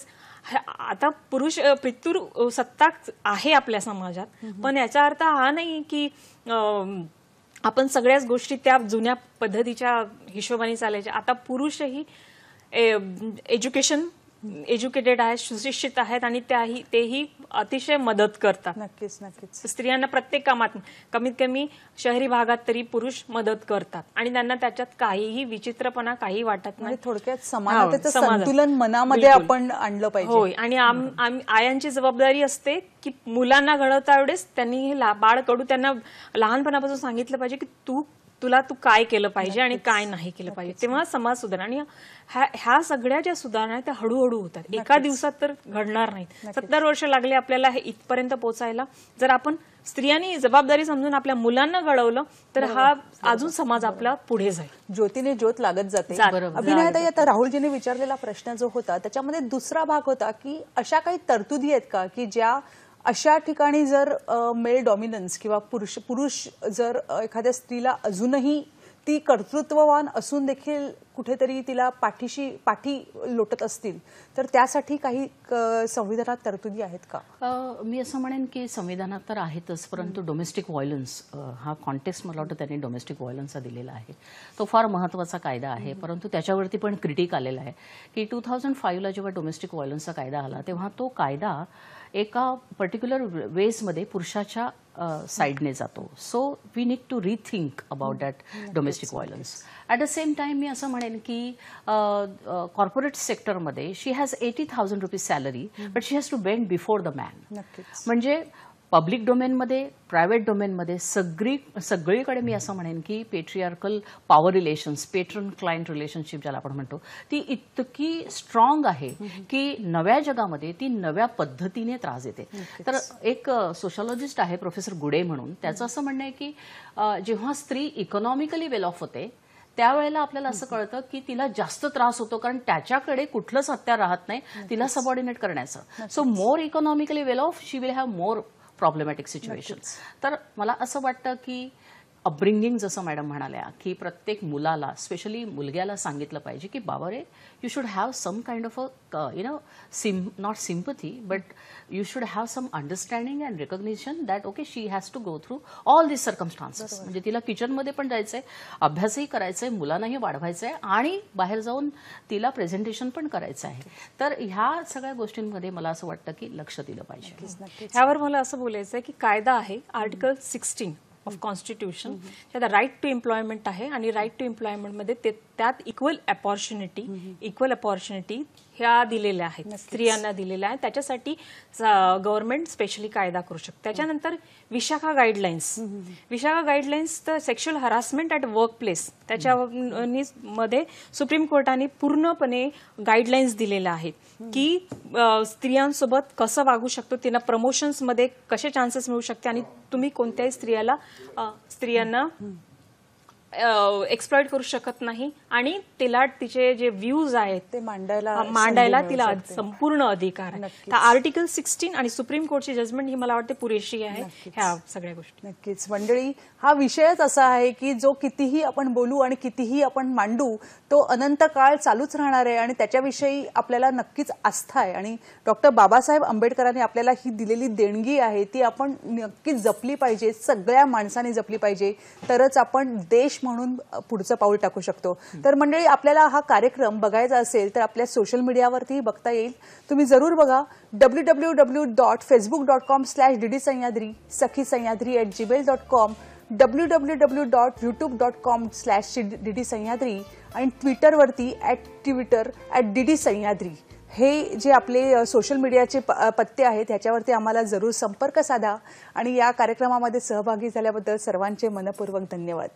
आता पुरुष पितृ सत्ताक आहे आपल्या समाजात, पण याचा अर्थ हा नाही की आपण सगळ्याच गोष्टी त्या जुन्या पद्धतीच्या हिशोबाने चालायच्या. आता पुरुषही एज्युकेटेड आहेत, सुशिक्षित आहेत आणि तेही अतिशय मदत करतात. नक्कीच नक्कीच. स्त्रियांना प्रत्येक कामात कमीत कमी शहरी भागात तरी पुरुष मदत करतात आणि त्यांना त्याच्यात काहीही विचित्रपणा काही वाटत नाही. थोडक्यात समानतेचं समाधान. संतुलन मनामध्ये बिलकुल. आपण आणलं पाहिजे. होय. आणि आयांची जबाबदारी असते की मुलांना घडवता वेळेस त्यांनी हे बाळ कडू त्यांना लहानपणापासून सांगितलं पाहिजे की तुला काय केलं पाहिजे आणि काय नाही केलं पाहिजे, तेव्हा समाज सुधारणा. आणि ह्या सगळ्या ज्या सुधारणा त्या हळूहळू होतात, एका दिवसात तर घडणार नाहीत. 70 वर्ष लागले आपल्याला हे इथपर्यंत पोहोचायला. जर आपण स्त्रियांनी जबाबदारी समजून आपल्या मुलांना घडवलं तर हा अजून समाज आपला पुढे जाईल. ज्योतीने ज्योत लागत जाते. अभिनयताई, आता राहुलजीने विचारलेला प्रश्न जो होता त्याच्यामध्ये दुसरा भाग होता की अशा काही तरतुदी आहेत का की ज्या अशा ठिकाणी जर मेल डॉमिनन्स किंवा पुरुष जर एखाद्या स्त्रीला अजूनही ती कर्तृत्ववान असून देखील कुठेतरी तिला पाठी लोटत असतील तर त्यासाठी काही संविधानात तरतुदी आहेत का? मी असं म्हणेन की संविधानात तर आहेतच, परंतु डोमेस्टिक व्हायलन्स हा कॉन्टेक्स्ट मला वाटतं त्यांनी डोमेस्टिक व्हायलन्सचा दिलेला आहे. तो फार महत्त्वाचा कायदा आहे, परंतु त्याच्यावरती पण क्रिटिक आलेला आहे की 2005ला जेव्हा डोमेस्टिक व्हायलन्सचा कायदा आला तेव्हा तो कायदा एका पर्टिक्युलर वेजमध्ये पुरुषाच्या साईडने जातो. So we need to rethink about that domestic violence. At the same time मी असं म्हणेन की कॉर्पोरेट सेक्टरमध्ये she has 80,000 rupees salary but she has to bend before the man. म्हणजे पब्लिक डोमेनमध्ये, प्रायव्हेट डोमेनमध्ये सगळीकडे मी असं म्हणेन की patriarchal power relations, patron client relationship ज्याला आपण म्हणतो, ती इतकी स्ट्रॉंग आहे की नव्या जगामध्ये ती नव्या पद्धतीने त्रास देते. तर एक सोशॉलॉजिस्ट आहे प्रोफेसर गुडे म्हणून, त्याचं असं म्हणणं आहे की जेव्हा स्त्री इकॉनॉमिकली वेल ऑफ होते त्यावेळेला आपल्याला असं कळतं की तिला जास्त त्रास होतो कारण त्याच्याकडे कुठलंच हत्यार राहत नाही तिला सबऑर्डिनेट करण्याचं. So more economically well of she will have more problematic situation. तर मला असं वाटतं की अपब्रिंगिंग, जसं मॅडम म्हणाल्या की प्रत्येक मुलाला, स्पेशली मुलग्याला सांगितलं पाहिजे की बाबा रे, you should have some kind of a not sympathy but you should have some understanding and recognition that okay she has to go through all this circumstances. म्हणजे तिला किचनमध्ये पण जायचंय, अभ्यासही करायचंय, मुलांनाही वाढवायचंय आणि बाहेर जाऊन तिला प्रेझेंटेशन पण करायचं आहे. तर ह्या सगळ्या गोष्टींमध्ये मला असं वाटतं की लक्ष दिलं पाहिजे. ह्यावर मला असं बोलायचं आहे की कायदा आहे आर्टिकल 16 ऑफ कॉन्स्टिट्यूशन, त्यात राईट टू एम्प्लॉयमेंट आहे आणि राईट टू एम्प्लॉयमेंटमध्ये त्यात इक्वल अपॉर्च्युनिटी ह्या दिलेल्या आहेत, स्त्रियांना दिलेल्या आहेत. त्याच्यासाठी गव्हर्नमेंट स्पेशली कायदा करू शकते. त्याच्यानंतर विशाखा गाईडलाईन्स तर sexual harassment at work place, त्याच्यामध्ये सुप्रीम कोर्टाने पूर्णपणे गाईडलाईन्स दिलेल्या आहेत की स्त्रियांसोबत कसं वागू शकतो, त्यांना प्रमोशन्समध्ये कसे चान्सेस मिळू शकते आणि तुम्ही कोणत्याही स्त्रियांना एक्सप्लॉइट करू शकत नाही आणि तिला तिचे जे व्ह्यूज आहेत ते मांडायला तिला संपूर्ण अधिकार आहे. तर आर्टिकल 16 आणि सुप्रीम कोर्टची जजमेंट ही मला वाटते पुरेशी आहे ह्या सगळ्या गोष्टी. नक्कीच मंडळी, हा विषयच असा आहे की जो कितीही आपण बोलू आणि कितीही आपण मांडू तो अनंत काळ चालूच राहणार आहे आणि त्याच्याविषयी आपल्याला नक्कीच आस्था आहे. आणि डॉक्टर बाबासाहेब आंबेडकरांनी आपल्याला ही दिलेली देणगी आहे ती आपण नक्कीच जपली पाहिजे, सगळ्या माणसांनी जपली पाहिजे, तरच आपण देश म्हणून पुढचं पाऊल टाकू शकतो. तर मंडळी, आपल्याला हा कार्यक्रम बघायचा असेल तर आपल्या सोशल मीडियावरती बघता येईल. तुम्ही जरूर बघा. www.facebook.com/DD सह्याद्री, सखी सह्याद्री@gmail.com, www.youtube.com/DD सह्याद्री आणि ट्विटरवरती @DD सह्याद्री. हे जे आपले सोशल मीडियाचे पत्ते आहेत ह्याच्यावरती आम्हाला जरूर संपर्क साधा. आणि या कार्यक्रमामध्ये सहभागी झाल्याबद्दल सर्वांचे मनपूर्वक धन्यवाद.